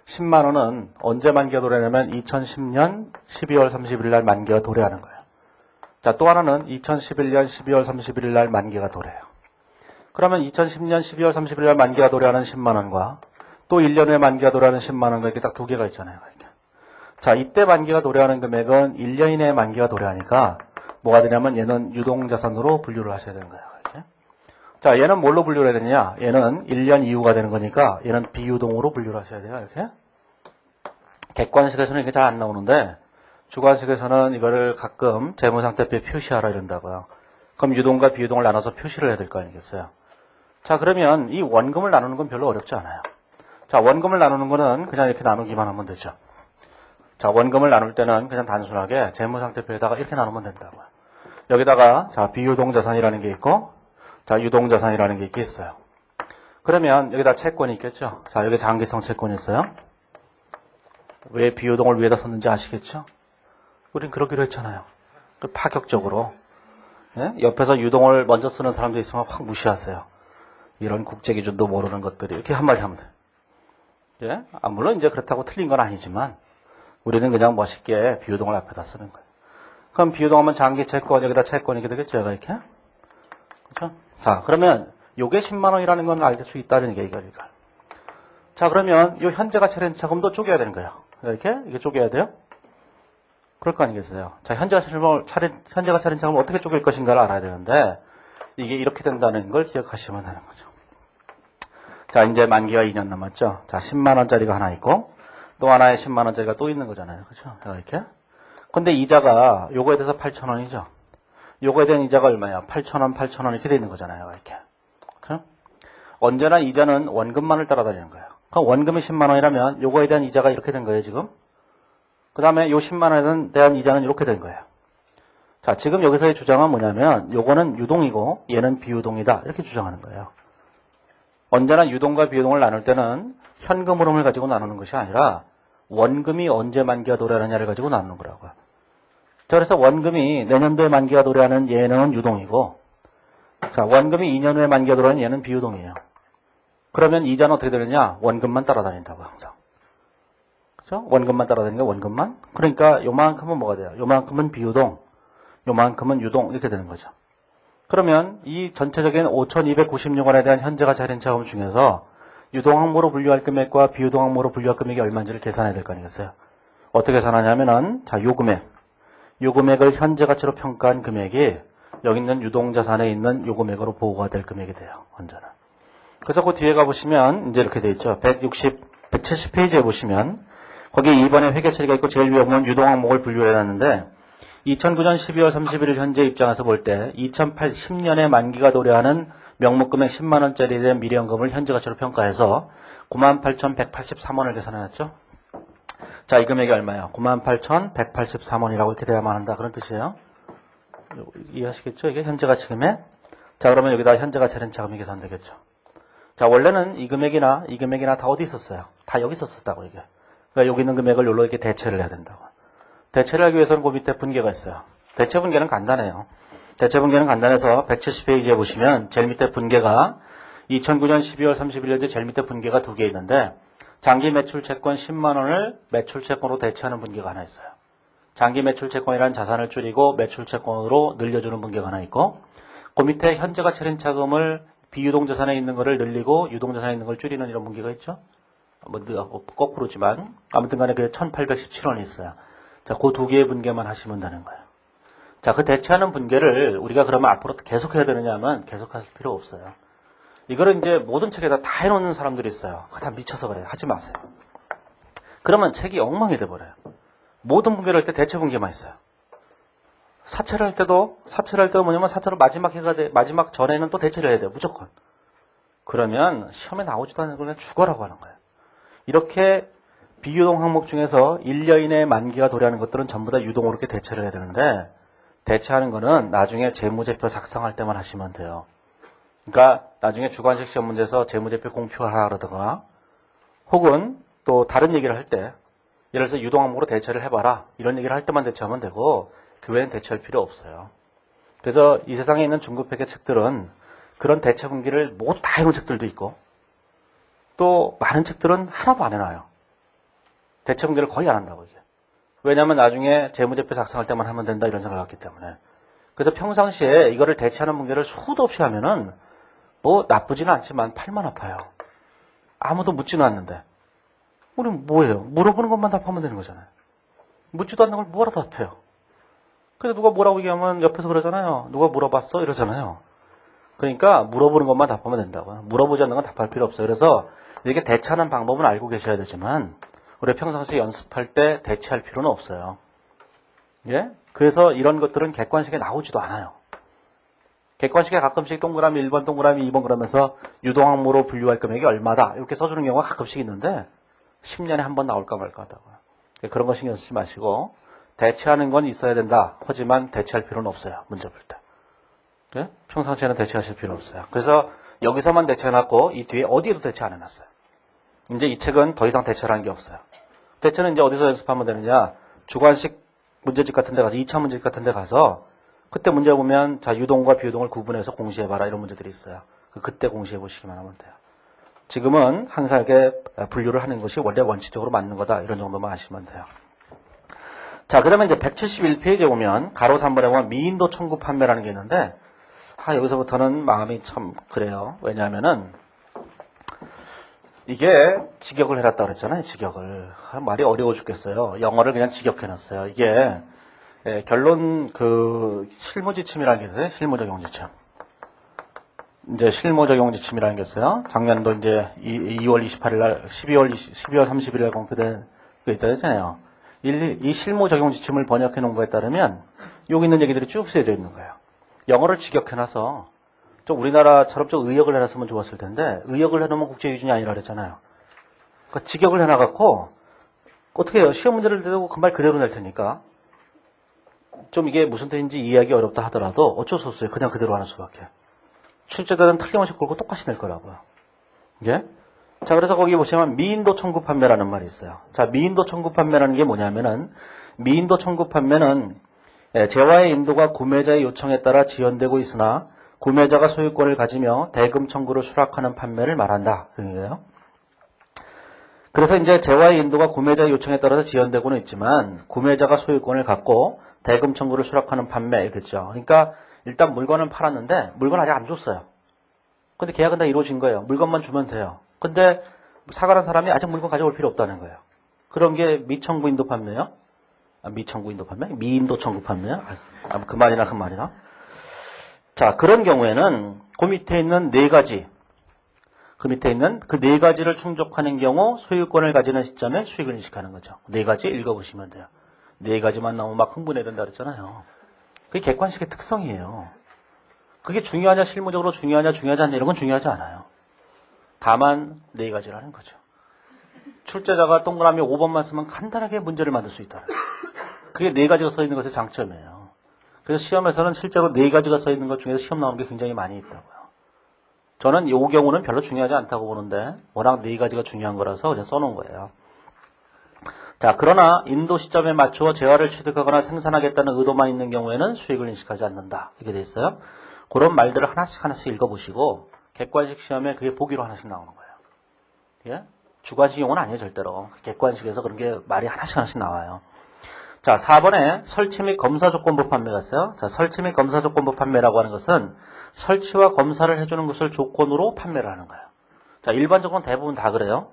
10만 원은 언제 만기가 도래하냐면 2010년 12월 31일 날 만기가 도래하는 거예요. 자, 또 하나는 2011년 12월 31일 날 만기가 도래해요. 그러면 2010년 12월 31일 날 만기가 도래하는 10만 원과 또 1년 후에 만기가 도래하는 10만 원과 이렇게 딱 두 개가 있잖아요, 이렇게. 자, 이때 만기가 도래하는 금액은 1년 이내에 만기가 도래하니까 뭐가 되냐면 얘는 유동자산으로 분류를 하셔야 되는 거예요. 이렇게. 자, 얘는 뭘로 분류를 해야 되느냐? 얘는 1년 이후가 되는 거니까 얘는 비유동으로 분류를 하셔야 돼요. 이렇게. 객관식에서는 이게 잘 안 나오는데 주관식에서는 이거를 가끔 재무상태표에 표시하라 이런다고요. 그럼 유동과 비유동을 나눠서 표시를 해야 될 거 아니겠어요? 자, 그러면 이 원금을 나누는 건 별로 어렵지 않아요. 자, 원금을 나누는 거는 그냥 이렇게 나누기만 하면 되죠. 자, 원금을 나눌 때는 그냥 단순하게 재무상태표에다가 이렇게 나누면 된다고요. 여기다가 자, 비유동자산이라는 게 있고 자, 유동자산이라는 게 이렇게 있어요. 그러면 여기다 채권이 있겠죠. 자, 여기 장기성 채권이 있어요. 왜 비유동을 위에다 썼는지 아시겠죠? 우린 그러기로 했잖아요. 파격적으로. 예? 옆에서 유동을 먼저 쓰는 사람도 있으면 확 무시하세요. 이런 국제기준도 모르는 것들이 이렇게 한마디 하면 돼요. 예? 물론 이제 그렇다고 틀린 건 아니지만 우리는 그냥 멋있게 비유동을 앞에다 쓰는 거예요. 그럼 비유동하면 장기 채권, 여기다 채권이 되겠죠, 이렇게? 그렇죠? 자, 그러면 요게 10만 원이라는 건 알 수 있다는 게 이거. 자, 그러면 요 현재 가치 할인 차금도 쪼개야 되는 거예요. 이렇게 쪼개야 돼요? 그럴 거 아니겠어요? 자, 현재 가치 할인 차금을 어떻게 쪼갤 것인가를 알아야 되는데 이게 이렇게 된다는 걸 기억하시면 되는 거죠. 자, 이제 만기가 2년 남았죠. 자, 10만 원짜리가 하나 있고 또 하나의 10만 원짜리가 또 있는 거잖아요. 그렇죠? 이렇게. 근데 이자가 요거에 대해서 8,000원이죠. 요거에 대한 이자가 얼마야? 8,000원, 8,000원 이렇게 돼 있는 거잖아요. 이렇게. 그렇죠? 언제나 이자는 원금만을 따라다니는 거예요. 그럼 원금이 10만 원이라면 요거에 대한 이자가 이렇게 된 거예요, 지금. 그 다음에 요 10만 원에 대한 이자는 이렇게 된 거예요. 자, 지금 여기서의 주장은 뭐냐면 요거는 유동이고 얘는 비유동이다. 이렇게 주장하는 거예요. 언제나 유동과 비유동을 나눌 때는 현금 흐름을 가지고 나누는 것이 아니라 원금이 언제 만기가 도래하느냐를 가지고 나누는 거라고요. 자, 그래서 원금이 내년도에 만기가 도래하는 얘는 유동이고 자, 원금이 2년 후에 만기가 도래하는 얘는 비유동이에요. 그러면 이자는 어떻게 되느냐? 원금만 따라다닌다고 항상. 그죠? 원금만 따라다니는 게 원금만. 그러니까 요만큼은 뭐가 돼요? 요만큼은 비유동, 요만큼은 유동 이렇게 되는 거죠. 그러면 이 전체적인 5,296원에 대한 현재 가치 할인 차금 중에서 유동 항목으로 분류할 금액과 비유동 항목으로 분류할 금액이 얼마인지를 계산해야 될 거 아니겠어요? 어떻게 계산하냐면은 자, 요 금액을 현재 가치로 평가한 금액이 여기 있는 유동 자산에 있는 요 금액으로 보고가 될 금액이 돼요. 언제나. 그래서 그 뒤에 가보시면 이제 이렇게 돼 있죠. 170페이지에 보시면 거기 2번에 회계 처리가 있고 제일 위에 보면 유동 항목을 분류를 해놨는데 2009년 12월 31일 현재 입장에서 볼 때 2010년에 만기가 도래하는 명목금액 10만원짜리에 대한 미래연금을 현재 가치로 평가해서 98,183원을 계산해놨죠. 자, 이 금액이 얼마예요? 98,183원이라고 이렇게 돼야만 한다. 그런 뜻이에요. 이해하시겠죠? 이게 현재 가치 금액. 자, 그러면 여기다 현재 가치 할인 차금이 계산되겠죠. 자, 원래는 이 금액이나 다 어디 있었어요? 다 여기 있었다고 이게. 그러니까 여기 있는 금액을 여기로 이렇게 대체를 해야 된다고. 대체를 하기 위해서는 그 밑에 분계가 있어요. 대체 분계는 간단해요. 대체 분계는 간단해서 170페이지에 보시면 제일 밑에 분계가 2009년 12월 31일째 제일 밑에 분계가 두 개 있는데 장기 매출 채권 10만원을 매출 채권으로 대체하는 분계가 하나 있어요. 장기 매출 채권이라는 자산을 줄이고 매출 채권으로 늘려주는 분계가 하나 있고 그 밑에 현재 가치 할인 차금을 비유동 자산에 있는 거를 늘리고 유동 자산에 있는 걸 줄이는 이런 분계가 있죠. 뭐 거꾸로지만 아무튼 간에 그게 1817원이 있어요. 자, 그 두 개의 분계만 하시면 되는 거예요. 자, 그 대체하는 분계를 우리가 그러면 앞으로 계속 해야 되느냐 하면 계속 할 필요 없어요. 이거를 이제 모든 책에다 다 해놓는 사람들이 있어요. 다 미쳐서 그래요. 하지 마세요. 그러면 책이 엉망이 돼버려요. 모든 분계를 할 때 대체 분계만 있어요. 사채를 할 때도 뭐냐면 사채로 마지막 전에는 또 대체를 해야 돼요. 무조건. 그러면 시험에 나오지도 않는 걸 죽어라고 하는 거예요. 이렇게 비유동 항목 중에서 1년 이내에 만기가 도래하는 것들은 전부 다 유동으로 이렇게 대체를 해야 되는데 대체하는 거는 나중에 재무제표 작성할 때만 하시면 돼요. 그러니까 나중에 주관식 시험 문제에서 재무제표 공표하라 그러다가 혹은 또 다른 얘기를 할 때 예를 들어서 유동 항목으로 대체를 해봐라 이런 얘기를 할 때만 대체하면 되고 그 외에는 대체할 필요 없어요. 그래서 이 세상에 있는 중급 회계 책들은 그런 대체 분기를 모두 다 해놓은 책들도 있고 또 많은 책들은 하나도 안 해놔요. 대체 분계를 거의 안 한다고 이게. 왜냐하면 나중에 재무제표 작성할 때만 하면 된다 이런 생각을 갖기 때문에. 그래서 평상시에 이거를 대체하는 분계를 수도 없이 하면은 뭐 나쁘지는 않지만 팔만 아파요. 아무도 묻지는 않는데. 우리는 뭐예요? 물어보는 것만 답하면 되는 거잖아요. 묻지도 않는 걸 뭐하러 답해요? 근데 누가 뭐라고 얘기하면 옆에서 그러잖아요. 누가 물어봤어? 이러잖아요. 그러니까 물어보는 것만 답하면 된다고요. 물어보지 않는 건 답할 필요 없어요. 그래서 이렇게 대체하는 방법은 알고 계셔야 되지만 우리 평상시에 연습할 때 대체할 필요는 없어요. 예? 그래서 이런 것들은 객관식에 나오지도 않아요. 객관식에 가끔씩 동그라미 1번, 동그라미 2번 그러면서 유동항목으로 분류할 금액이 얼마다 이렇게 써주는 경우가 가끔씩 있는데 10년에 한 번 나올까 말까 하다고요. 그런 거 신경 쓰지 마시고 대체하는 건 있어야 된다. 하지만 대체할 필요는 없어요. 문제 풀 때. 예? 평상시에는 대체하실 필요 없어요. 그래서 여기서만 대체해놨고 이 뒤에 어디에도 대체 안 해놨어요. 이제 이 책은 더 이상 대체라는 게 없어요. 대체는 이제 어디서 연습하면 되느냐. 주관식 문제집 같은 데 가서 2차 문제집 같은 데 가서 그때 문제 보면 자 유동과 비유동을 구분해서 공시해봐라 이런 문제들이 있어요. 그때 공시해 보시기만 하면 돼요. 지금은 항상 이렇게 분류를 하는 것이 원래 원칙적으로 맞는 거다 이런 정도만 아시면 돼요. 자, 그러면 이제 171페이지에 오면 가로 3번에 보면 미인도 청구 판매라는 게 있는데 여기서부터는 마음이 참 그래요. 왜냐하면은 이게 직역을 해놨다 그랬잖아요. 직역을. 말이 어려워 죽겠어요. 영어를 그냥 직역해놨어요. 이게 결론 실무지침이라는 게 있어요. 실무적용지침. 이제 실무적용지침이라는 게 있어요. 작년도 이제 2월 28일 날 12월 30일 날 공표된 게 있잖아요. 이 실무적용지침을 번역해 놓은 거에 따르면 여기 있는 얘기들이 쭉 쓰여져 있는 거예요. 영어를 직역해놔서 좀 우리나라처럼 좀 의역을 해놨으면 좋았을 텐데 의역을 해놓으면 국제기준이 아니라 그랬잖아요. 그러니까 직역을 해놔갖고 어떻게 해요? 시험 문제를 내고 그 말 그대로 낼 테니까 좀 이게 무슨 뜻인지 이해하기 어렵다 하더라도 어쩔 수 없어요. 그냥 그대로 하는 수밖에. 출제자는 틀림없이 걸고 똑같이 낼 거라고요. 예? 자, 그래서 거기 보시면 미인도 청구 판매라는 말이 있어요. 자, 미인도 청구 판매라는 게 뭐냐면은 미인도 청구 판매는 재화의 인도가 구매자의 요청에 따라 지연되고 있으나 구매자가 소유권을 가지며 대금 청구를 수락하는 판매를 말한다. 그러니까요. 그래서 이제 재화의 인도가 구매자의 요청에 따라서 지연되고는 있지만 구매자가 소유권을 갖고 대금 청구를 수락하는 판매 이겠죠. 그러니까 일단 물건을 팔았는데 물건 아직 안 줬어요. 근데 계약은 다 이루어진 거예요. 물건만 주면 돼요. 근데 사과한 사람이 아직 물건 가져올 필요 없다는 거예요. 그런 게 미청구 인도 판매요? 미청구 인도 판매? 미인도 청구 판매요? 그만이나. 자, 그런 경우에는 그 밑에 있는 네 가지, 그 네 가지를 충족하는 경우 소유권을 가지는 시점에 수익을 인식하는 거죠. 네 가지 읽어보시면 돼요. 네 가지만 나오면 막 흥분해야 된다 그랬잖아요. 그게 객관식의 특성이에요. 그게 중요하냐, 실무적으로 중요하지 않냐, 이런 건 중요하지 않아요. 다만 네 가지라는 거죠. 출제자가 동그라미 5번만 쓰면 간단하게 문제를 만들 수 있다. 그게 네 가지가 써 있는 것의 장점이에요. 그래서 시험에서는 실제로 네 가지가 써 있는 것 중에서 시험 나오는 게 굉장히 많이 있다고요. 저는 이 경우는 별로 중요하지 않다고 보는데 워낙 네 가지가 중요한 거라서 그냥 써놓은 거예요. 자, 그러나 인도 시점에 맞추어 재화를 취득하거나 생산하겠다는 의도만 있는 경우에는 수익을 인식하지 않는다. 이렇게 돼 있어요. 그런 말들을 하나씩 읽어보시고 객관식 시험에 그게 보기로 하나씩 나오는 거예요. 예? 주관식 용어는 아니에요, 절대로. 객관식에서 그런 게 말이 하나씩 나와요. 자, 4번에 설치 및 검사 조건부 판매가 있어요. 자, 설치 및 검사 조건부 판매라고 하는 것은 설치와 검사를 해주는 것을 조건으로 판매를 하는 거예요. 자, 일반적으로는 대부분 다 그래요.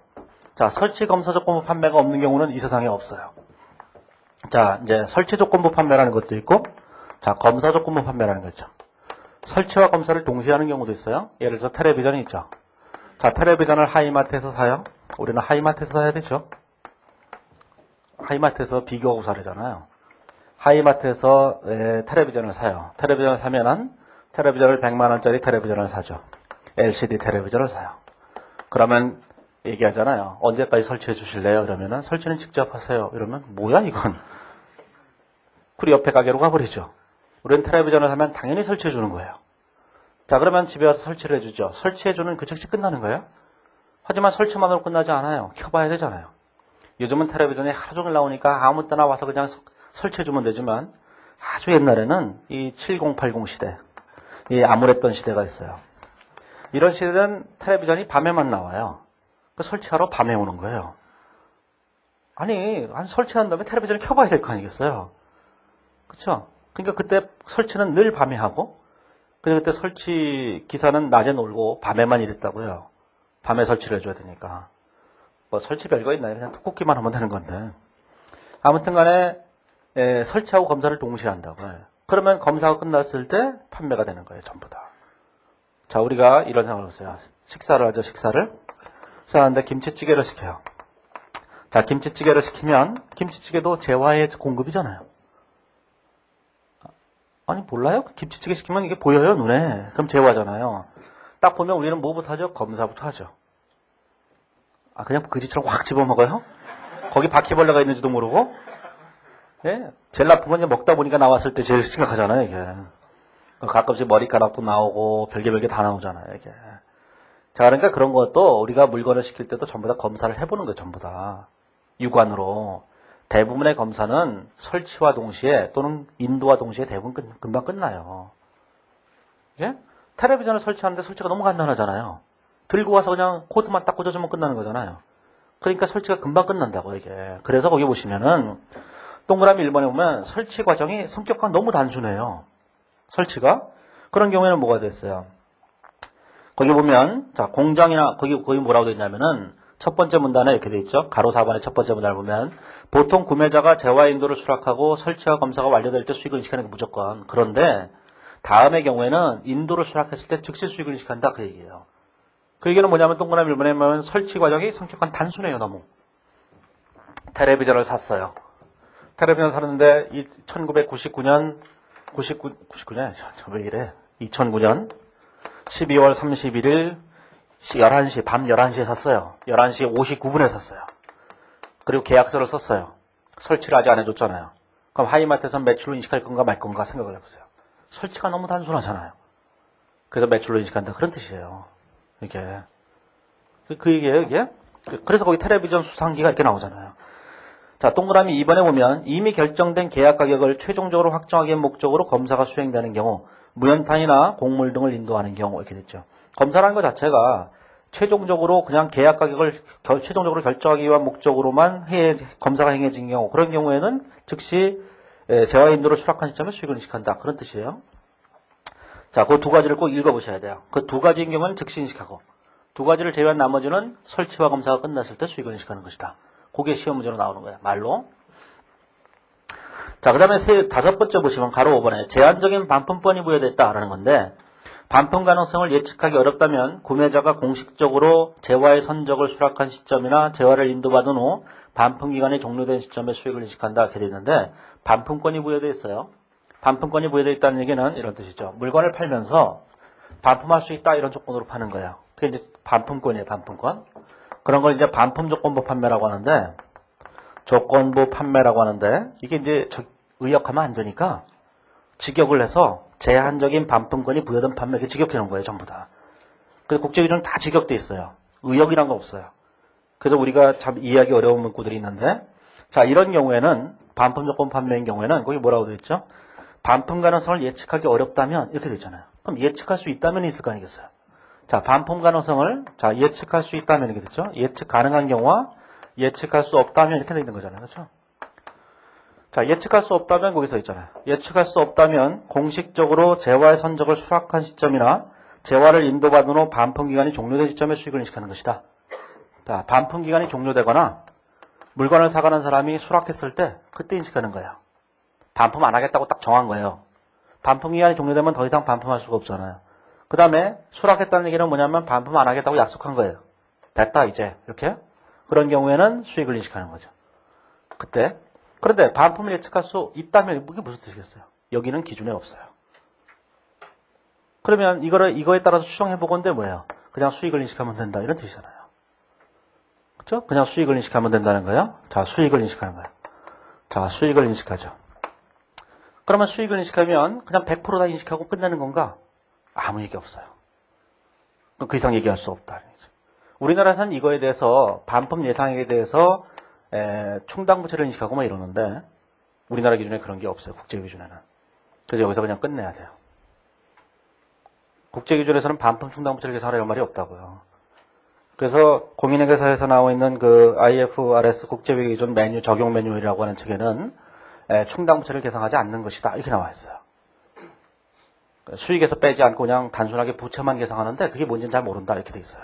자, 설치 검사 조건부 판매가 없는 경우는 이 세상에 없어요. 자, 이제 설치 조건부 판매라는 것도 있고, 자, 검사 조건부 판매라는 거 있죠. 설치와 검사를 동시에 하는 경우도 있어요. 예를 들어서 텔레비전이 있죠. 자, 텔레비전을 하이마트에서 사요. 우리는 하이마트에서 사야 되죠. 하이마트에서 비교하고 사려잖아요. 하이마트에서 텔레비전을 사요. 텔레비전을 사면은 텔레비전을 100만원짜리 텔레비전을 사죠. LCD 텔레비전을 사요. 그러면 얘기하잖아요. 언제까지 설치해 주실래요? 이러면은 설치는 직접 하세요. 이러면 뭐야 이건. 그리고 옆에 가게로 가버리죠. 우리는 텔레비전을 사면 당연히 설치해 주는 거예요. 자, 그러면 집에 와서 설치를 해주죠. 설치해 주는 그 즉시 끝나는 거예요. 하지만 설치만으로 끝나지 않아요. 켜봐야 되잖아요. 요즘은 텔레비전이 하루 종일 나오니까 아무 때나 와서 그냥 설치해 주면 되지만 아주 옛날에는 이 7080 시대, 이 암울했던 시대가 있어요. 이런 시대는 텔레비전이 밤에만 나와요. 그 설치하러 밤에 오는 거예요. 아니, 설치한 다음에 텔레비전을 켜봐야 될 거 아니겠어요? 그쵸? 그러니까 그때 설치는 늘 밤에 하고, 근데 그때 설치 기사는 낮에 놀고 밤에만 일했다고요. 밤에 설치를 해줘야 되니까. 뭐 설치 별거 있나요? 그냥 톡톡기만 하면 되는 건데. 아무튼 간에 설치하고 검사를 동시에 한다고요. 그러면 검사가 끝났을 때 판매가 되는 거예요. 전부 다. 자, 우리가 이런 상황을 보세요. 식사를 하죠. 식사를 하는데 김치찌개를 시켜요. 자, 김치찌개를 시키면 김치찌개도 재화의 공급이잖아요. 아니 몰라요? 김치찌개 시키면 이게 보여요 눈에. 그럼 재화잖아요. 딱 보면 우리는 뭐부터 하죠? 검사부터 하죠. 아, 그냥 그지처럼 확 집어먹어요? 거기 바퀴벌레가 있는지도 모르고? 예? 제일 나쁜 건 이제 먹다 보니까 나왔을 때 제일 심각하잖아요, 이게. 가끔씩 머리카락도 나오고, 별게 다 나오잖아요, 이게. 자, 그러니까 그런 것도 우리가 물건을 시킬 때도 전부 다 검사를 해보는 거예요, 전부 다. 육안으로. 대부분의 검사는 설치와 동시에 또는 인도와 동시에 대부분 금방 끝나요. 예? 텔레비전을 설치하는데 설치가 너무 간단하잖아요. 들고 와서 그냥 코드만 딱 꽂아주면 끝나는 거잖아요. 그러니까 설치가 금방 끝난다고 이게. 그래서 거기 보시면은 동그라미 1번에 보면 설치 과정이 성격과 너무 단순해요. 설치가. 그런 경우에는 뭐가 됐어요? 거기 보면 자 공장이나 거기 뭐라고 되어 있냐면은 첫 번째 문단에 이렇게 되어 있죠. 가로 4번의 첫 번째 문단을 보면 보통 구매자가 재화 인도를 수락하고 설치와 검사가 완료될 때 수익을 인식하는 게 무조건. 그런데 다음의 경우에는 인도를 수락했을 때 즉시 수익을 인식한다 그 얘기예요. 그 얘기는 뭐냐면 동그라미 1번에 보면 설치 과정이 성격한 단순해요. 너무. 텔레비전을 샀어요. 텔레비전 샀는데 1999년 왜 이래? 2009년 12월 31일 11시, 밤 11시에 샀어요. 11시 59분에 샀어요. 그리고 계약서를 썼어요. 설치를 아직 안 해줬잖아요. 그럼 하이마트에서 매출로 인식할 건가 말 건가 생각을 해보세요. 설치가 너무 단순하잖아요. 그래서 매출로 인식한다. 그런 뜻이에요. 이게. 그 얘기예요, 이게. 그래서 거기 텔레비전 수상기가 이렇게 나오잖아요. 자, 동그라미 2번에 보면 이미 결정된 계약 가격을 최종적으로 확정하기 위한 목적으로 검사가 수행되는 경우, 무연탄이나 곡물 등을 인도하는 경우 이렇게 됐죠. 검사라는 것 자체가 최종적으로 그냥 계약 가격을 최종적으로 결정하기 위한 목적으로만 검사가 행해진 경우, 그런 경우에는 즉시 재화 인도를 수락한 시점에 수익을 인식한다. 그런 뜻이에요. 자, 그 두 가지를 꼭 읽어보셔야 돼요. 그 두 가지인 경우는 즉시 인식하고, 두 가지를 제외한 나머지는 설치와 검사가 끝났을 때 수익을 인식하는 것이다. 그게 시험 문제로 나오는 거예요. 말로. 자, 그 다음에 다섯 번째 보시면 가로 5번에 제한적인 반품권이 부여됐다라는 건데, 반품 가능성을 예측하기 어렵다면 구매자가 공식적으로 재화의 선적을 수락한 시점이나 재화를 인도받은 후 반품 기간이 종료된 시점에 수익을 인식한다. 이렇게 되어 있는데, 반품권이 부여되어 있어요. 반품권이 부여되어 있다는 얘기는 이런 뜻이죠. 물건을 팔면서 반품할 수 있다, 이런 조건으로 파는 거예요. 그게 이제 반품권이에요. 반품권. 그런 걸 이제 반품 조건부 판매라고 하는데, 조건부 판매라고 하는데, 이게 이제 의역하면 안 되니까 직역을 해서 제한적인 반품권이 부여된 판매, 이렇게 직역해 놓은 거예요. 전부 다. 그래서 국제기준은 다 직역돼 있어요. 의역이란 거 없어요. 그래서 우리가 참 이해하기 어려운 문구들이 있는데, 자, 이런 경우에는 반품 조건 판매인 경우에는 거기 뭐라고 되어 있죠? 반품 가능성을 예측하기 어렵다면 이렇게 되잖아요. 그럼 예측할 수 있다면 있을 거 아니겠어요? 자, 반품 가능성을 예측할 수 있다면 이렇게 됐죠? 예측 가능한 경우와 예측할 수 없다면 이렇게 되어 있는 거잖아요. 그렇죠? 자, 예측할 수 없다면 거기서 있잖아요. 예측할 수 없다면 공식적으로 재화의 선적을 수락한 시점이나 재화를 인도받은 후 반품 기간이 종료된 시점에 수익을 인식하는 것이다. 자, 반품 기간이 종료되거나 물건을 사가는 사람이 수락했을 때 그때 인식하는 거예요. 반품 안 하겠다고 딱 정한 거예요. 반품 기간이 종료되면 더 이상 반품할 수가 없잖아요. 그 다음에 수락했다는 얘기는 뭐냐면 반품 안 하겠다고 약속한 거예요. 됐다 이제 이렇게. 그런 경우에는 수익을 인식하는 거죠. 그때. 그런데 반품을 예측할 수 있다면 이게 무슨 뜻이겠어요? 여기는 기준에 없어요. 그러면 이거에 따라서 추정해 보건데 뭐예요? 그냥 수익을 인식하면 된다 이런 뜻이잖아요. 그렇죠? 그냥 수익을 인식하면 된다는 거예요. 자, 수익을 인식하는 거예요. 자, 수익을 인식하죠. 그러면 수익을 인식하면 그냥 100% 다 인식하고 끝내는 건가? 아무 얘기 없어요. 그 이상 얘기할 수 없다. 우리나라에서는 이거에 대해서 반품 예상액에 대해서 충당부채를 인식하고 막 이러는데 우리나라 기준에 그런 게 없어요. 국제 기준에는. 그래서 여기서 그냥 끝내야 돼요. 국제 기준에서는 반품 충당부채를 계산하라는 말이 없다고요. 그래서 공인회계사에서 나와 있는 그 IFRS 국제회계 기준 메뉴 적용 매뉴얼이라고 하는 책에는 충당부채를 계산하지 않는 것이다 이렇게 나와 있어요. 수익에서 빼지 않고 그냥 단순하게 부채만 계산하는데 그게 뭔지는 잘 모른다 이렇게 돼 있어요.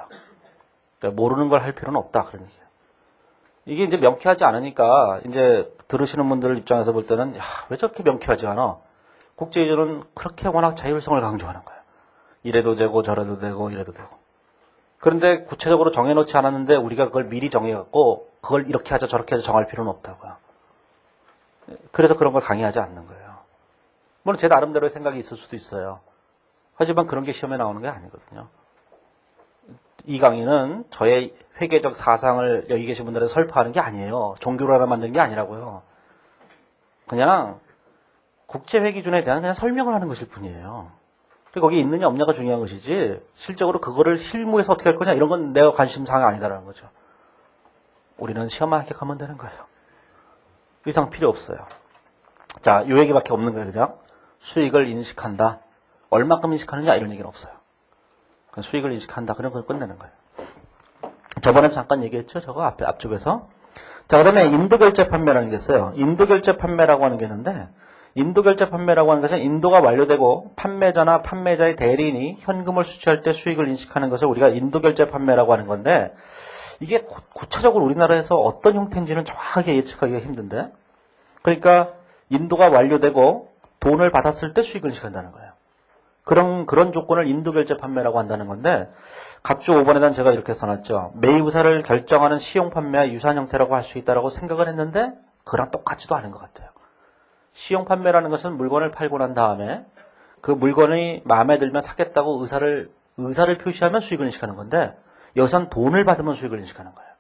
그러니까 모르는 걸 할 필요는 없다 그런 얘기예요. 이게 이제 명쾌하지 않으니까 이제 들으시는 분들 입장에서 볼 때는 야, 왜 저렇게 명쾌하지 않아? 국제기준은 그렇게 워낙 자율성을 강조하는 거예요. 이래도 되고 저래도 되고 이래도 되고. 그런데 구체적으로 정해놓지 않았는데 우리가 그걸 미리 정해갖고 그걸 이렇게 하자 저렇게 하자 정할 필요는 없다고요. 그래서 그런 걸 강의하지 않는 거예요. 물론 제 나름대로의 생각이 있을 수도 있어요. 하지만 그런 게 시험에 나오는 게 아니거든요. 이 강의는 저의 회계적 사상을 여기 계신 분들에 설파하는 게 아니에요. 종교를 하나 만드는 게 아니라고요. 그냥 국제회 기준에 대한 그냥 설명을 하는 것일 뿐이에요. 거기 있느냐 없냐가 중요한 것이지 실적으로 그거를 실무에서 어떻게 할 거냐 이런 건 내가 관심사항이 아니다라는 거죠. 우리는 시험만 합격하면 되는 거예요. 이상 필요 없어요. 자, 요 얘기밖에 없는 거예요. 그냥 수익을 인식한다. 얼마큼 인식하느냐 이런 얘기는 없어요. 그냥 수익을 인식한다. 그런 걸 끝내는 거예요. 저번에 잠깐 얘기했죠. 저거 앞쪽에서. 자, 그 다음에 인도결제 판매라는 게 있어요. 인도결제 판매라고 하는 게 있는데 인도결제 판매라고 하는 것은 인도가 완료되고 판매자나 판매자의 대리인이 현금을 수취할 때 수익을 인식하는 것을 우리가 인도결제 판매라고 하는 건데 이게 구체적으로 우리나라에서 어떤 형태인지는 정확하게 예측하기가 힘든데 그러니까 인도가 완료되고 돈을 받았을 때 수익을 인식한다는 거예요. 그런 조건을 인도결제 판매라고 한다는 건데 갑주 5번에는 제가 이렇게 써놨죠. 매입의사를 결정하는 시용판매와 유사한 형태라고 할 수 있다고 생각을 했는데 그랑 똑같지도 않은 것 같아요. 시용판매라는 것은 물건을 팔고 난 다음에 그 물건이 마음에 들면 사겠다고 의사를 표시하면 수익을 인식하는 건데 여기서는 돈을 받으면 수익을 인식하는 거예요.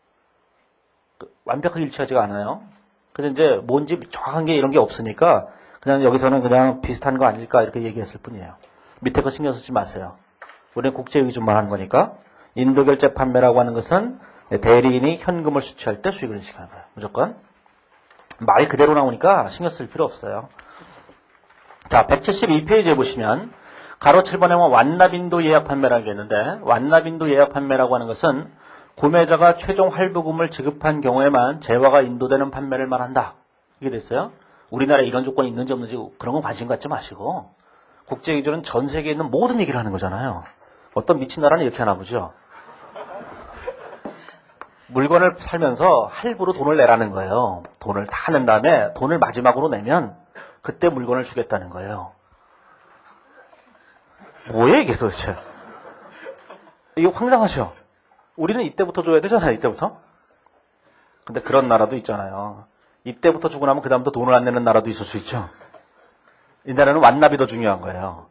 완벽하게 일치하지가 않아요. 그래서 이제 뭔지 정확한 게 이런 게 없으니까 그냥 여기서는 그냥 비슷한 거 아닐까 이렇게 얘기했을 뿐이에요. 밑에 거 신경 쓰지 마세요. 우리는 국제 기준만 하는 거니까 인도결제 판매라고 하는 것은 대리인이 현금을 수취할 때 수익을 인식하는 거예요. 무조건. 말 그대로 나오니까 신경 쓸 필요 없어요. 자, 172페이지에 보시면 가로 7번에 보면 완납인도 예약 판매라는 게 있는데 완납인도 예약 판매라고 하는 것은 구매자가 최종 할부금을 지급한 경우에만 재화가 인도되는 판매를 말한다. 이게 됐어요. 우리나라에 이런 조건이 있는지 없는지 그런 건 관심 갖지 마시고 국제기준은 전 세계에 있는 모든 얘기를 하는 거잖아요. 어떤 미친 나라는 이렇게 하나 보죠. 물건을 살면서 할부로 돈을 내라는 거예요. 돈을 다 낸 다음에 돈을 마지막으로 내면 그때 물건을 주겠다는 거예요. 뭐예요 이게 도대체? 이게 황당하죠? 우리는 이때부터 줘야 되잖아요. 이때부터. 근데 그런 나라도 있잖아요. 이때부터 주고 나면 그 다음부터 돈을 안 내는 나라도 있을 수 있죠. 이 나라는 완납이 더 중요한 거예요.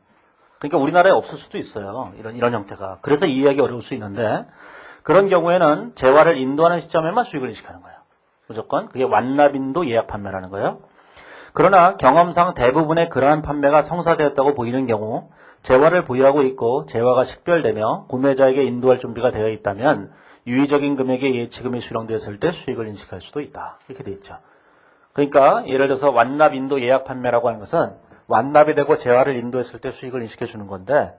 그러니까 우리나라에 없을 수도 있어요. 이런 형태가. 그래서 이해하기 어려울 수 있는데 그런 경우에는 재화를 인도하는 시점에만 수익을 인식하는 거예요. 무조건. 그게 완납인도 예약 판매라는 거예요. 그러나 경험상 대부분의 그러한 판매가 성사되었다고 보이는 경우 재화를 보유하고 있고 재화가 식별되며 구매자에게 인도할 준비가 되어 있다면 유의적인 금액의 예치금이 수령되었을 때 수익을 인식할 수도 있다. 이렇게 돼 있죠. 그러니까 예를 들어서 완납 인도 예약 판매라고 하는 것은 완납이 되고 재화를 인도했을 때 수익을 인식해 주는 건데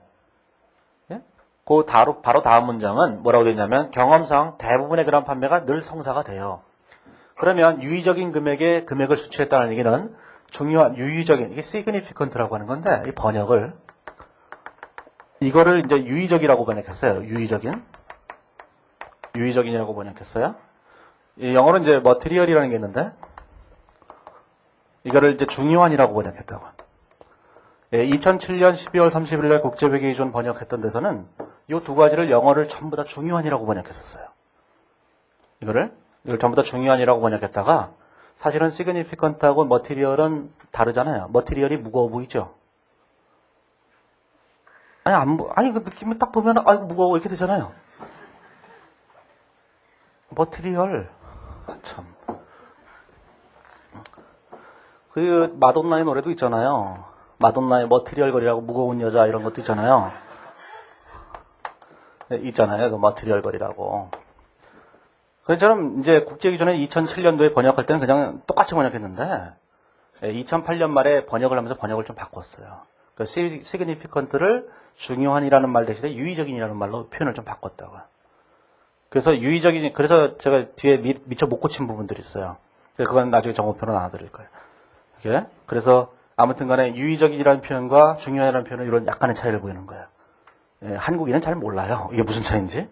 그 바로 다음 문장은 뭐라고 되어 있냐면 경험상 대부분의 그런 판매가 늘 성사가 돼요. 그러면 유의적인 금액의 금액을 수취했다는 얘기는 중요한 유의적인 이게 significant라고 하는 건데 이 번역을 이거를 이제 유의적이라고 번역했어요. 유의적인이라고 번역했어요. 이 영어로 이제 material이라는 게 있는데 이거를 이제 중요한이라고 번역했다고. 2007년 12월 30일 날 국제회계기준 번역했던 데서는 이 두 가지를 영어를 전부 다 중요한이라고 번역했었어요. 이걸 전부 다 중요한이라고 번역했다가 사실은 significant하고 material은 다르잖아요. material이 무거워 보이죠? 아니 그 느낌을 딱 보면 무거워 이렇게 되잖아요. material 참. 그 마돈나의 노래도 있잖아요. 마돈나의 머티리얼 거리라고 무거운 여자 이런 것도 있잖아요. 네, 있잖아요. 그 머티리얼 거리라고. 그처럼 이제 국제기준에 2007년도에 번역할 때는 그냥 똑같이 번역했는데 2008년 말에 번역을 하면서 번역을 좀 바꿨어요. 그 significant를 중요한이라는 말 대신에 유의적인이라는 말로 표현을 좀 바꿨다고. 그래서 그래서 제가 뒤에 미처 못 고친 부분들이 있어요. 그건 나중에 정보표로 나눠드릴 거예요. 예? 그래서 아무튼 간에 유의적이라는 표현과 중요하다는 표현은 이런 약간의 차이를 보이는 거예요. 예, 한국인은 잘 몰라요. 이게 무슨 차이인지.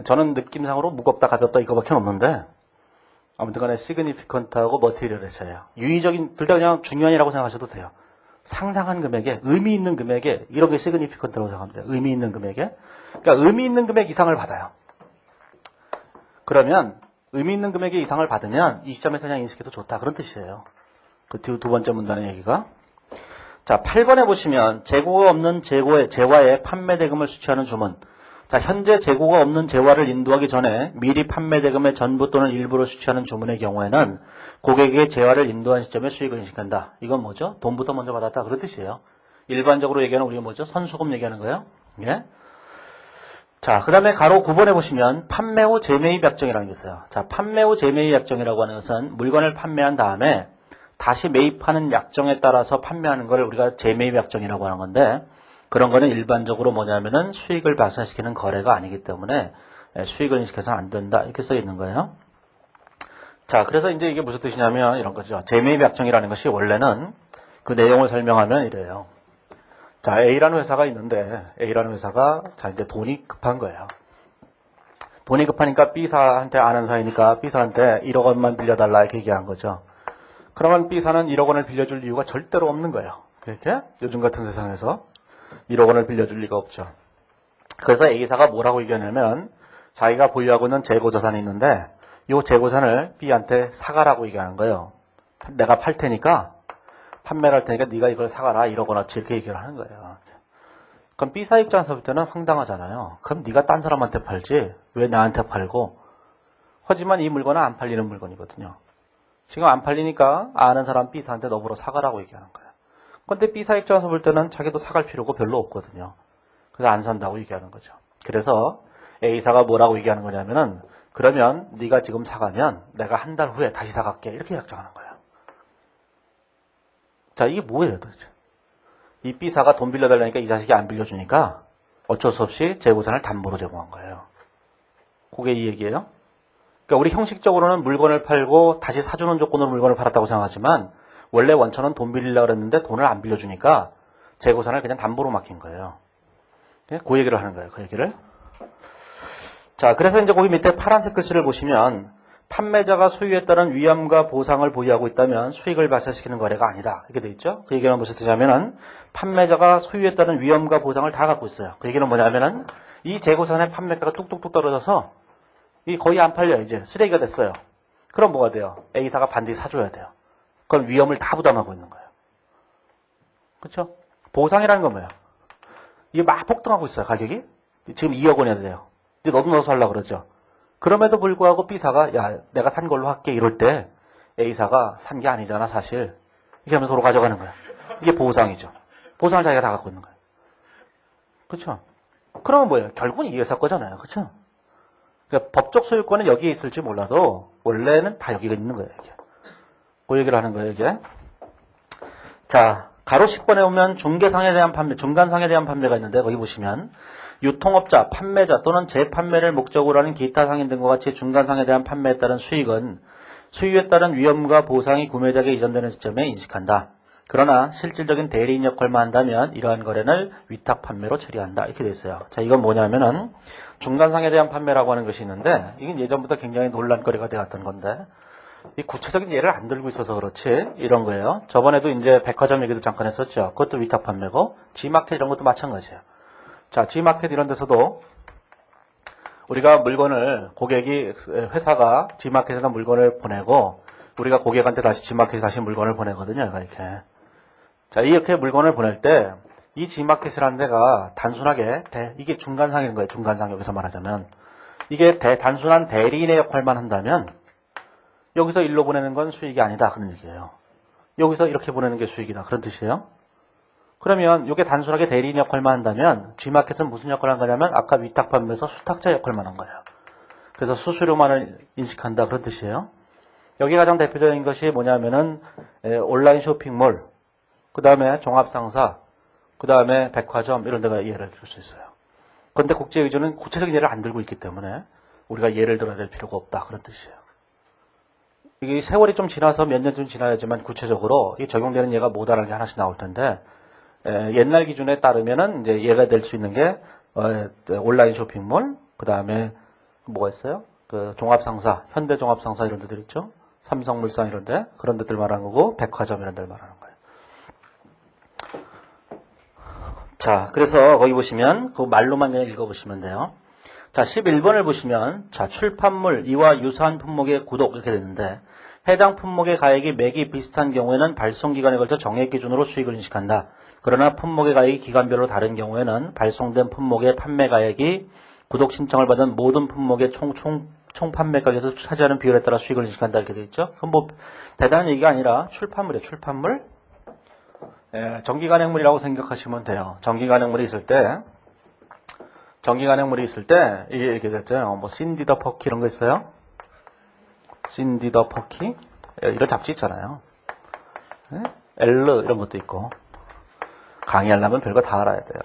저는 느낌상으로 무겁다 가볍다 이거밖에 없는데 아무튼 간에 significant하고 material의 차이예요. 유의적인 둘 다 그냥 중요한이라고 생각하셔도 돼요. 상당한 금액에 의미 있는 금액에 이런 게 significant라고 생각하면 돼요. 의미 있는 금액에. 그러니까 의미 있는 금액 이상을 받아요. 그러면 의미 있는 금액의 이상을 받으면 이 시점에서 그냥 인식해도 좋다. 그런 뜻이에요. 그 두 번째 문단의 얘기가. 자, 8번에 보시면 재고가 없는 재화의 판매 대금을 수취하는 주문. 자, 현재 재고가 없는 재화를 인도하기 전에 미리 판매 대금의 전부 또는 일부를 수취하는 주문의 경우에는 고객에게 재화를 인도한 시점에 수익을 인식한다. 이건 뭐죠? 돈부터 먼저 받았다. 그런 뜻이에요. 일반적으로 얘기하는 우리가 뭐죠? 선수금 얘기하는 거예요. 예? 자, 그 다음에 가로 9번에 보시면 판매 후 재매입 약정이라는 게 있어요. 자, 판매 후 재매입 약정이라고 하는 것은 물건을 판매한 다음에 다시 매입하는 약정에 따라서 판매하는 걸 우리가 재매입 약정이라고 하는 건데 그런 거는 일반적으로 뭐냐면은 수익을 발생시키는 거래가 아니기 때문에 수익을 인식해서는 안 된다. 이렇게 써 있는 거예요. 자, 그래서 이제 이게 무슨 뜻이냐면 이런 거죠. 재매입 약정이라는 것이 원래는 그 내용을 설명하면 이래요. 자, A라는 회사가 있는데 A라는 회사가 자 이제 돈이 급한 거예요. 돈이 급하니까 B사한테 아는 사이니까 B사한테 1억 원만 빌려달라 이렇게 얘기한 거죠. 그러면 B사는 1억 원을 빌려줄 이유가 절대로 없는 거예요. 그렇게 요즘 같은 세상에서 1억 원을 빌려줄 리가 없죠. 그래서 A사가 뭐라고 얘기하냐면 자기가 보유하고 있는 재고자산이 있는데 이 재고자산을 B한테 사가라고 얘기하는 거예요. 내가 팔 테니까 판매를 할 테니까 네가 이걸 사가라 1억 원어치 이렇게 얘기를 하는 거예요. 그럼 B사 입장에서 볼 때는 황당하잖아요. 그럼 네가 딴 사람한테 팔지 왜 나한테 팔고. 하지만 이 물건은 안 팔리는 물건이거든요. 지금 안 팔리니까 아는 사람 B사한테 너보러 사가라고 얘기하는 거예요. 근데 B사 입장에서 볼 때는 자기도 사갈 필요가 별로 없거든요. 그래서 안 산다고 얘기하는 거죠. 그래서 A사가 뭐라고 얘기하는 거냐면은 그러면 네가 지금 사가면 내가 한 달 후에 다시 사갈게 이렇게 약정하는 거예요. 자, 이게 뭐예요 도대체? 이 B사가 돈 빌려달라니까 이 자식이 안 빌려주니까 어쩔 수 없이 재고산을 담보로 제공한 거예요. 그게 이 얘기예요. 그러니까 우리 형식적으로는 물건을 팔고 다시 사주는 조건으로 물건을 팔았다고 생각하지만 원래 원천은 돈 빌리려고 그랬는데 돈을 안 빌려주니까 재고산을 그냥 담보로 맡긴 거예요. 그 얘기를 하는 거예요. 그 얘기를. 자, 그래서 이제 거기 밑에 파란색 글씨를 보시면 판매자가 소유에 따른 위험과 보상을 보유하고 있다면 수익을 발생시키는 거래가 아니다. 이렇게 돼 있죠. 그 얘기는 무슨 뜻이냐면은 판매자가 소유에 따른 위험과 보상을 다 갖고 있어요. 그 얘기는 뭐냐면은 이 재고산의 판매가가 뚝뚝뚝 떨어져서 이 거의 안 팔려요. 이제 쓰레기가 됐어요. 그럼 뭐가 돼요? A사가 반드시 사줘야 돼요. 그럼 위험을 다 부담하고 있는 거예요. 그렇죠? 보상이라는 건 뭐예요? 이게 막 폭등하고 있어요. 가격이. 지금 2억 원이나 돼요. 이제 너도 넣어서 하려고 그러죠. 그럼에도 불구하고 B사가 야 내가 산 걸로 할게 이럴 때 A사가 산 게 아니잖아 사실. 이렇게 하면서 서로 가져가는 거야. 이게 보상이죠. 보상을 자기가 다 갖고 있는 거예요. 그렇죠? 그러면 뭐예요? 결국은 이 회사 거잖아요. 그렇죠? 그러니까 법적 소유권은 여기에 있을지 몰라도 원래는 다 여기가 있는 거예요. 이게. 그 얘기를 하는 거예요. 이게. 자, 가로 10번에 보면 중개상에 대한 판매, 중간상에 대한 판매가 있는데 거기 보시면 유통업자, 판매자 또는 재판매를 목적으로 하는 기타 상인 등과 같이 중간상에 대한 판매에 따른 수익은 수익에 따른 위험과 보상이 구매자에게 이전되는 시점에 인식한다. 그러나 실질적인 대리인 역할만 한다면 이러한 거래는 위탁 판매로 처리한다. 이렇게 돼 있어요. 자, 이건 뭐냐면은 중간상에 대한 판매라고 하는 것이 있는데 이건 예전부터 굉장히 논란거리가 되었던 건데 이 구체적인 예를 안 들고 있어서 그렇지 이런 거예요. 저번에도 이제 백화점 얘기도 잠깐 했었죠. 그것도 위탁 판매고 G마켓 이런 것도 마찬가지예요. 자, G마켓 이런 데서도 우리가 물건을 고객이 회사가 G마켓에서 물건을 보내고 우리가 고객한테 다시 G마켓에 다시 물건을 보내거든요. 이렇게. 자, 이렇게 물건을 보낼 때 이 G마켓이라는 데가 단순하게 이게 중간상인 거예요. 중간상 여기서 말하자면 이게 단순한 대리인의 역할만 한다면 여기서 일로 보내는 건 수익이 아니다. 그런 얘기예요. 여기서 이렇게 보내는 게 수익이다. 그런 뜻이에요. 그러면 이게 단순하게 대리인 역할만 한다면 G마켓은 무슨 역할을 한 거냐면 아까 위탁 판매에서 수탁자 역할만 한 거예요. 그래서 수수료만을 인식한다. 그런 뜻이에요. 여기 가장 대표적인 것이 뭐냐면은 온라인 쇼핑몰, 그 다음에 종합상사, 그 다음에 백화점 이런 데가 예를 들 수 있어요. 그런데 국제위조는 구체적인 예를 안 들고 있기 때문에 우리가 예를 들어야 될 필요가 없다. 그런 뜻이에요. 이게 세월이 좀 지나서 몇 년 좀 지나야지만 구체적으로 이 적용되는 예가 모자란 게 하나씩 나올 텐데 옛날 기준에 따르면은 이제 예가 될 수 있는 게 온라인 쇼핑몰, 그 다음에 뭐가 있어요? 그 종합상사, 현대종합상사 이런 데들 있죠? 삼성물산 이런 데 그런 데들 말하는 거고 백화점 이런 데를 말하는 거예요. 자, 그래서 거기 보시면 그 말로만 그냥 읽어보시면 돼요. 자, 11번을 보시면 자, 출판물 이와 유사한 품목의 구독 이렇게 되는데 해당 품목의 가액이 매기 비슷한 경우에는 발송기간에 걸쳐 정액 기준으로 수익을 인식한다. 그러나 품목의 가액이 기간별로 다른 경우에는 발송된 품목의 판매 가액이 구독 신청을 받은 모든 품목의 총 판매 가격에서 차지하는 비율에 따라 수익을 인식한다. 이렇게 되어 있죠. 그럼 뭐 대단한 얘기가 아니라 출판물이에요. 출판물. 전기간행물이라고 생각하시면 돼요. 전기간행물이 있을 때 이게 이렇게 됐죠. 뭐 신디 더 퍼키 이런 거 있어요. 신디 더 퍼키 이런 잡지 있잖아요. 엘르 이런 것도 있고 강의하려면 별거 다 알아야 돼요.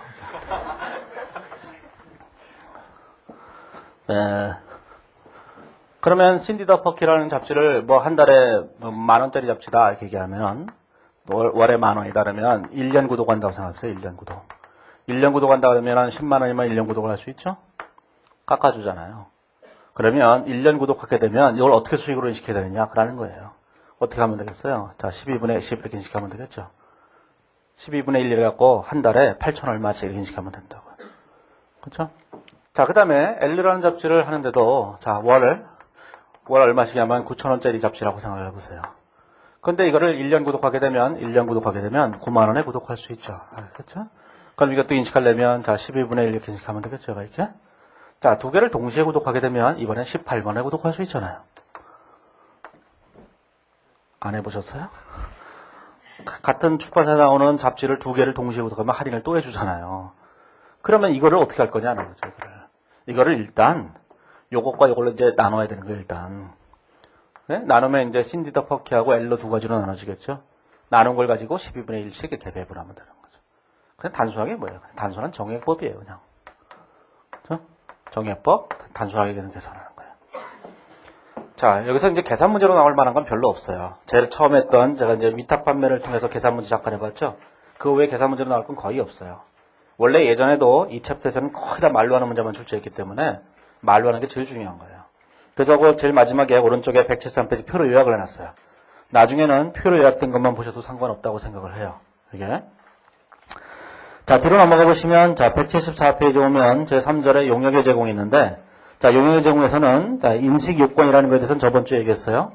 그러면 신디 더 퍼키라는 잡지를 뭐 한 달에 뭐 10,000원짜리 잡지다 이렇게 얘기하면 월에 10,000원이다 그러면 1년 구독한다고 생각하세요. 1년 구독. 1년 구독한다 그러면 한 10만 원이면 1년 구독을 할 수 있죠? 깎아주잖아요. 그러면 1년 구독하게 되면 이걸 어떻게 수익으로 인식해야 되느냐? 그러는 거예요. 어떻게 하면 되겠어요? 자, 12분의 10 이렇게 인식하면 되겠죠? 12분의 1 이래갖고 한 달에 8,000 얼마씩 이렇게 인식하면 된다고요. 그렇죠? 자, 그 다음에 L라는 잡지를 하는데도 자, 월 얼마씩이냐면 9,000원짜리 잡지라고 생각을 해보세요. 근데 이거를 1년 구독하게 되면 9만 원에 구독할 수 있죠. 그렇죠? 그럼 이것도 인식하려면 자 12분의 1 이렇게 인식하면 되겠죠. 이렇게. 자, 두 개를 동시에 구독하게 되면 이번엔 18번에 구독할 수 있잖아요. 안 해보셨어요? 같은 출판사에 나오는 잡지를 두 개를 동시에 구독하면 할인을 또 해주잖아요. 그러면 이거를 어떻게 할 거냐는 거죠. 이거를 일단 요것과 요걸로 이제 나눠야 되는 거예요. 일단. 네? 나누면 이제 신디 더 퍼키하고 엘로 두 가지로 나눠지겠죠. 나눈 걸 가지고 12분의 1씩 이렇게 배분하면 되는 거죠. 그냥 단순하게 뭐예요? 단순한 정액법이에요, 그냥. 그렇죠? 정액법, 단순하게 그냥 계산하는 거예요. 자, 여기서 이제 계산 문제로 나올 만한 건 별로 없어요. 제일 처음 했던, 제가 이제 위탁 판매를 통해서 계산 문제 잠깐 해봤죠? 그 외에 계산 문제로 나올 건 거의 없어요. 원래 예전에도 이 챕터에서는 거의 다 말로 하는 문제만 출제했기 때문에 말로 하는 게 제일 중요한 거예요. 그래서 그 제일 마지막에 오른쪽에 173페이지 표를 요약을 해놨어요. 나중에는 표를 요약된 것만 보셔도 상관없다고 생각을 해요. 이게. 자, 뒤로 넘어가 보시면, 자, 174페이지 오면 제3절에 용역의 제공이 있는데, 자, 용역의 제공에서는, 자, 인식 요건이라는 것에 대해서는 저번 주에 얘기했어요.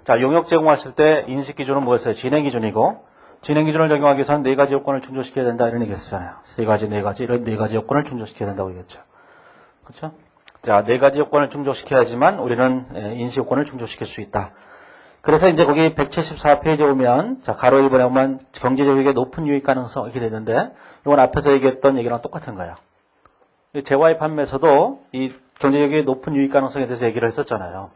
자, 용역 제공하실 때 인식 기준은 뭐였어요? 진행 기준이고, 진행 기준을 적용하기 위해서는 4가지 요건을 충족시켜야 된다, 이런 얘기 했었잖아요. 이런 4가지 요건을 충족시켜야 된다고 얘기했죠. 그렇죠? 자, 4가지 요건을 충족시켜야지만 우리는 인식 요건을 충족시킬 수 있다. 그래서 이제 거기 174페이지에 오면, 자, 가로 1번에 오면 경제적이게 높은 유익 가능성 이렇게 되는데, 이건 앞에서 얘기했던 얘기랑 똑같은 거예요. 재화의 판매에서도 이 경제적이게 높은 유익 가능성에 대해서 얘기를 했었잖아요.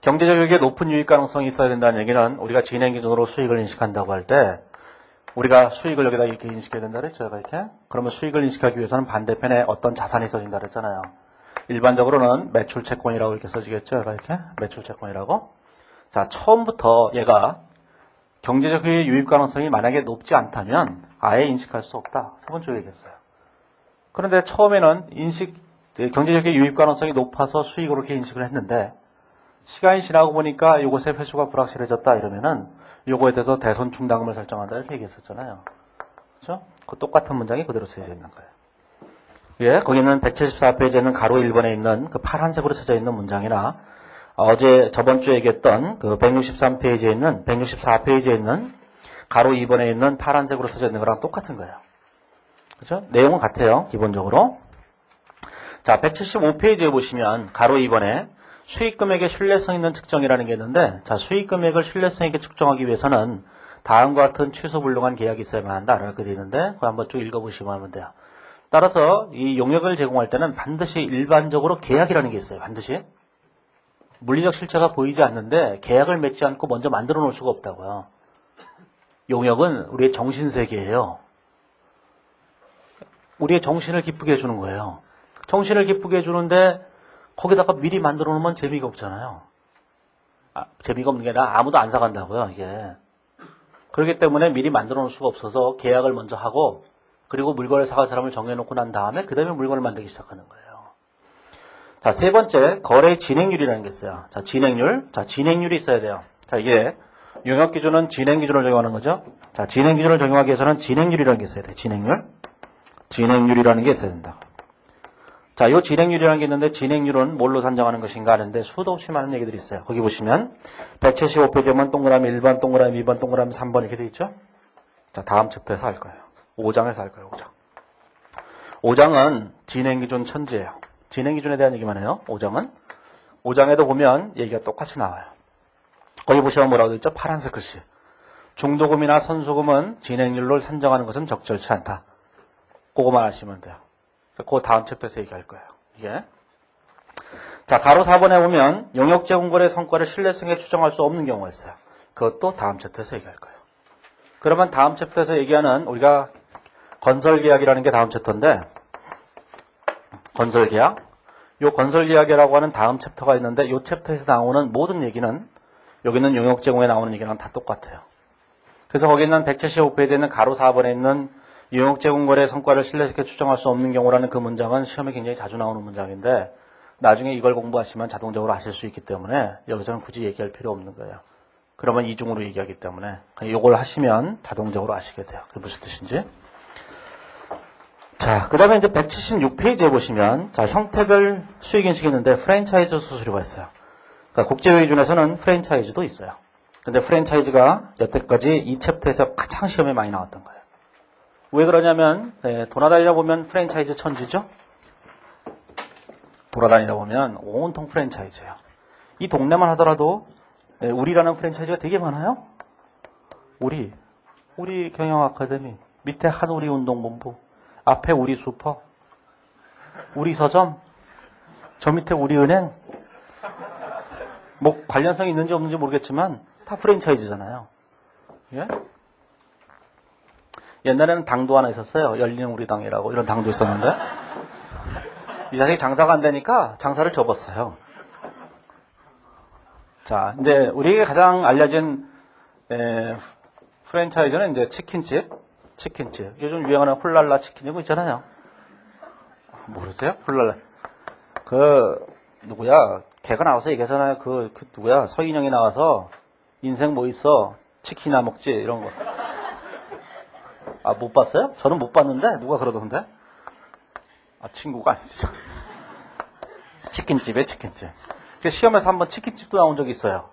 경제적이게 높은 유익 가능성이 있어야 된다는 얘기는 우리가 진행 기준으로 수익을 인식한다고 할 때, 우리가 수익을 여기다 이렇게 인식해야 된다 그랬죠, 이렇게. 그러면 수익을 인식하기 위해서는 반대편에 어떤 자산이 써진다 그랬잖아요. 일반적으로는 매출 채권이라고 이렇게 써지겠죠, 이렇게. 매출 채권이라고. 자, 처음부터 얘가 경제적 유입 가능성이 만약에 높지 않다면 아예 인식할 수 없다. 세 번째 얘기했어요. 그런데 처음에는 경제적 유입 가능성이 높아서 수익으로 이렇게 인식을 했는데 시간이 지나고 보니까 이것의 회수가 불확실해졌다 이러면은 요거에 대해서 대손 충당금을 설정한다 이렇게 얘기했었잖아요. 그렇죠? 그 똑같은 문장이 그대로 쓰여져 있는 거예요. 예, 거기는 174페이지에는 가로 1번에 있는 그 파란색으로 써져 있는 문장이나 저번 주에 얘기했던 그 164페이지에 있는 가로 2번에 있는 파란색으로 써져 있는 거랑 똑같은 거예요. 그죠? 내용은 같아요, 기본적으로. 자, 175페이지에 보시면 가로 2번에 수익금액의 신뢰성 있는 측정이라는 게 있는데, 자, 수익금액을 신뢰성 있게 측정하기 위해서는 다음과 같은 취소 불능한 계약이 있어야만 한다라고 되어 있는데, 그거 한번 쭉 읽어보시면 하면 돼요. 따라서 이 용역을 제공할 때는 반드시 일반적으로 계약이라는 게 있어요, 반드시. 물리적 실체가 보이지 않는데 계약을 맺지 않고 먼저 만들어 놓을 수가 없다고요. 용역은 우리의 정신세계예요. 우리의 정신을 기쁘게 해주는 거예요. 정신을 기쁘게 해주는데 거기다가 미리 만들어 놓으면 재미가 없잖아요. 재미가 없는 게 아니라 아무도 안 사간다고요, 이게. 그렇기 때문에 미리 만들어 놓을 수가 없어서 계약을 먼저 하고 그리고 물건을 사갈 사람을 정해놓고 난 다음에 그 다음에 물건을 만들기 시작하는 거예요. 자, 세 번째, 거래 진행률이라는 게 있어요. 자, 진행률. 자, 진행률이 있어야 돼요. 자, 이게 용역 기준은 진행 기준을 적용하는 거죠. 자, 진행 기준을 적용하기 위해서는 진행률이라는 게 있어야 돼요. 진행률이라는 게 있어야 된다. 자, 요 진행률이라는 게 있는데 진행률은 뭘로 산정하는 것인가 하는데 수도 없이 많은 얘기들이 있어요. 거기 보시면 175페이지에 보면 동그라미 1번, 동그라미 2번, 동그라미 3번 이렇게 돼 있죠. 자, 다음 챕터에서 할 거예요. 5장에서 할 거예요. 5장. 5장은 진행 기준 천지예요. 진행 기준에 대한 얘기만 해요. 5장은. 5장에도 보면 얘기가 똑같이 나와요. 거기 보시면 뭐라고 되어 있죠? 파란색 글씨. 중도금이나 선수금은 진행률로 산정하는 것은 적절치 않다. 그거만 아시면 돼요. 그 다음 챕터에서 얘기할 거예요. 이게. 자, 가로 4번에 보면 용역 제공 거래 성과를 신뢰성에 추정할 수 없는 경우가 있어요. 그것도 다음 챕터에서 얘기할 거예요. 그러면 다음 챕터에서 얘기하는 우리가 건설계약이라는 게 다음 챕터인데 건설계약. 요 건설계약이라고 하는 다음 챕터가 있는데 요 챕터에서 나오는 모든 얘기는 여기는 용역 제공에 나오는 얘기랑 다 똑같아요. 그래서 거기 있는 175페이지에 있는 가로 4번에 있는 용역 제공 거래 성과를 신뢰있게 추정할 수 없는 경우라는 그 문장은 시험에 굉장히 자주 나오는 문장인데 나중에 이걸 공부하시면 자동적으로 아실 수 있기 때문에 여기서는 굳이 얘기할 필요 없는 거예요. 그러면 이중으로 얘기하기 때문에 이걸 하시면 자동적으로 아시게 돼요. 그게 무슨 뜻인지. 자, 그 다음에 이제 176페이지에 보시면, 자, 형태별 수익인식이 있는데 프랜차이즈 수수료가 있어요. 그러니까 국제기준에서는 프랜차이즈도 있어요. 근데 프랜차이즈가 여태까지 이 챕터에서 가장 시험에 많이 나왔던 거예요. 왜 그러냐면, 돌아다니다 보면 프랜차이즈 천지죠? 돌아다니다 보면 온통 프랜차이즈예요. 이 동네만 하더라도, 우리라는 프랜차이즈가 되게 많아요. 우리 경영 아카데미, 밑에 한우리 운동본부, 앞에 우리 슈퍼, 우리 서점, 저 밑에 우리 은행, 뭐 관련성이 있는지 없는지 모르겠지만 다 프랜차이즈잖아요. 예? 옛날에는 당도 하나 있었어요. 열리는 우리당이라고 이런 당도 있었는데 이 자식이 장사가 안 되니까 장사를 접었어요. 자, 이제 우리에게 가장 알려진 프랜차이즈는 이제 치킨집. 요즘 유행하는 훌랄라 치킨 이거 있잖아요. 모르세요? 훌랄라. 누구야? 걔가 나와서 얘기하잖아요. 누구야? 서인영이 나와서 인생 뭐 있어? 치킨이나 먹지? 이런 거. 아, 못 봤어요? 저는 못 봤는데 누가 그러던데? 아, 친구가 아니죠. 치킨집에 치킨집. 시험에서 한번 치킨집도 나온 적이 있어요.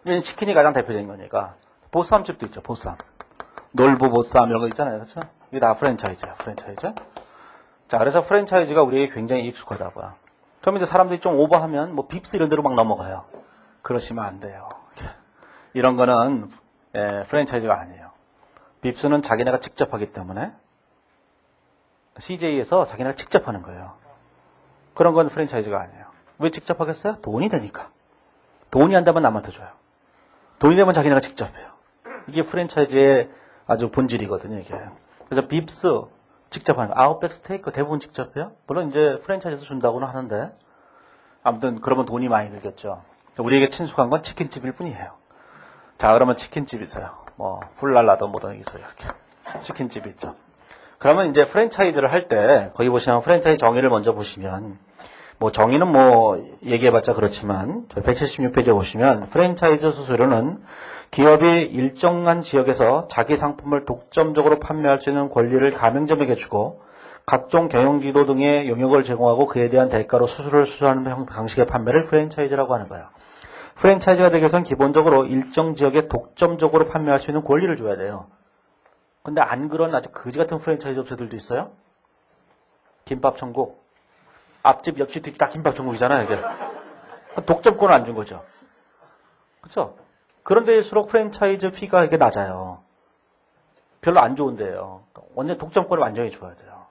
치킨이 가장 대표적인 거니까. 보쌈집도 있죠, 보쌈. 놀부 보쌈 이런 거 있잖아요. 그렇죠? 이게 다 프랜차이즈야, 프랜차이즈. 자, 그래서 프랜차이즈가 우리에게 굉장히 익숙하다고요. 그럼 이제 사람들이 좀 오버하면 뭐 빕스 이런 데로 막 넘어가요. 그러시면 안 돼요. 이런 거는 프랜차이즈가 아니에요. 빕스는 자기네가 직접 하기 때문에 CJ에서 자기네가 직접 하는 거예요. 그런 건 프랜차이즈가 아니에요. 왜 직접 하겠어요? 돈이 되니까. 돈이 한다면 남한테 줘요. 돈이 되면 자기네가 직접 해요. 이게 프랜차이즈의 아주 본질이거든요, 이게. 그래서 빕스 직접 하는 거. 아웃백 스테이크 대부분 직접 해요. 물론 이제 프랜차이즈에서 준다고는 하는데 아무튼 그러면 돈이 많이 들겠죠. 우리에게 친숙한 건 치킨집일 뿐이에요. 자, 그러면 치킨집이 있어요. 뭐 훌랄라도 뭐든 있어요. 이렇게. 치킨집이 있죠. 그러면 이제 프랜차이즈를 할 때 거기 보시면 프랜차이즈 정의를 먼저 보시면 뭐 정의는 뭐 얘기해봤자 그렇지만 176페이지에 보시면 프랜차이즈 수수료는 기업이 일정한 지역에서 자기 상품을 독점적으로 판매할 수 있는 권리를 가맹점에게 주고 각종 경영지도 등의 용역을 제공하고 그에 대한 대가로 수수료를 수수하는 방식의 판매를 프랜차이즈라고 하는 거예요. 프랜차이즈가 되기 위해서는 기본적으로 일정 지역에 독점적으로 판매할 수 있는 권리를 줘야 돼요. 근데 안 그런 아주 거지 같은 프랜차이즈 업체들도 있어요. 김밥 천국. 앞집, 옆집, 뒷집 다 김밥 천국이잖아요, 이게. 독점권을 안 준 거죠. 그렇죠? 그런 데일수록 프랜차이즈 피가 이게 낮아요. 별로 안 좋은데요. 완전 독점권을 완전히 줘야 돼요.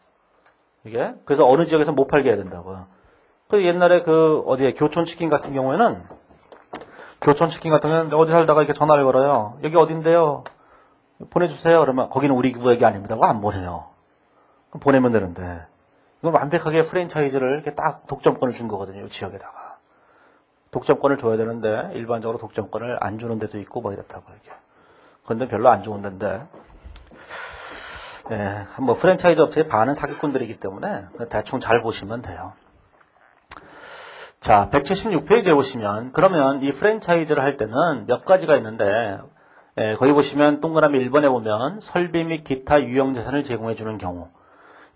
이게. 그래서 어느 지역에서 못 팔게 해야 된다고요. 그 옛날에 어디에 교촌치킨 같은 경우에는 어디 살다가 이렇게 전화를 걸어요. 여기 어딘데요? 보내주세요. 그러면 거기는 우리 구역이 아닙니다. 그거 안 보내요. 그럼 보내면 되는데. 이건 완벽하게 프랜차이즈를 이렇게 딱 독점권을 준 거거든요. 이 지역에다가. 독점권을 줘야 되는데 일반적으로 독점권을 안 주는 데도 있고 뭐 이렇다고 이게. 그런데 별로 안 좋은 데인데. 한번 프랜차이즈 업체의 반은 사기꾼들이기 때문에 대충 잘 보시면 돼요. 자, 176페이지에 보시면 그러면 이 프랜차이즈를 할 때는 몇 가지가 있는데 거기 보시면 동그라미 1번에 보면 설비 및 기타 유형자산을 제공해주는 경우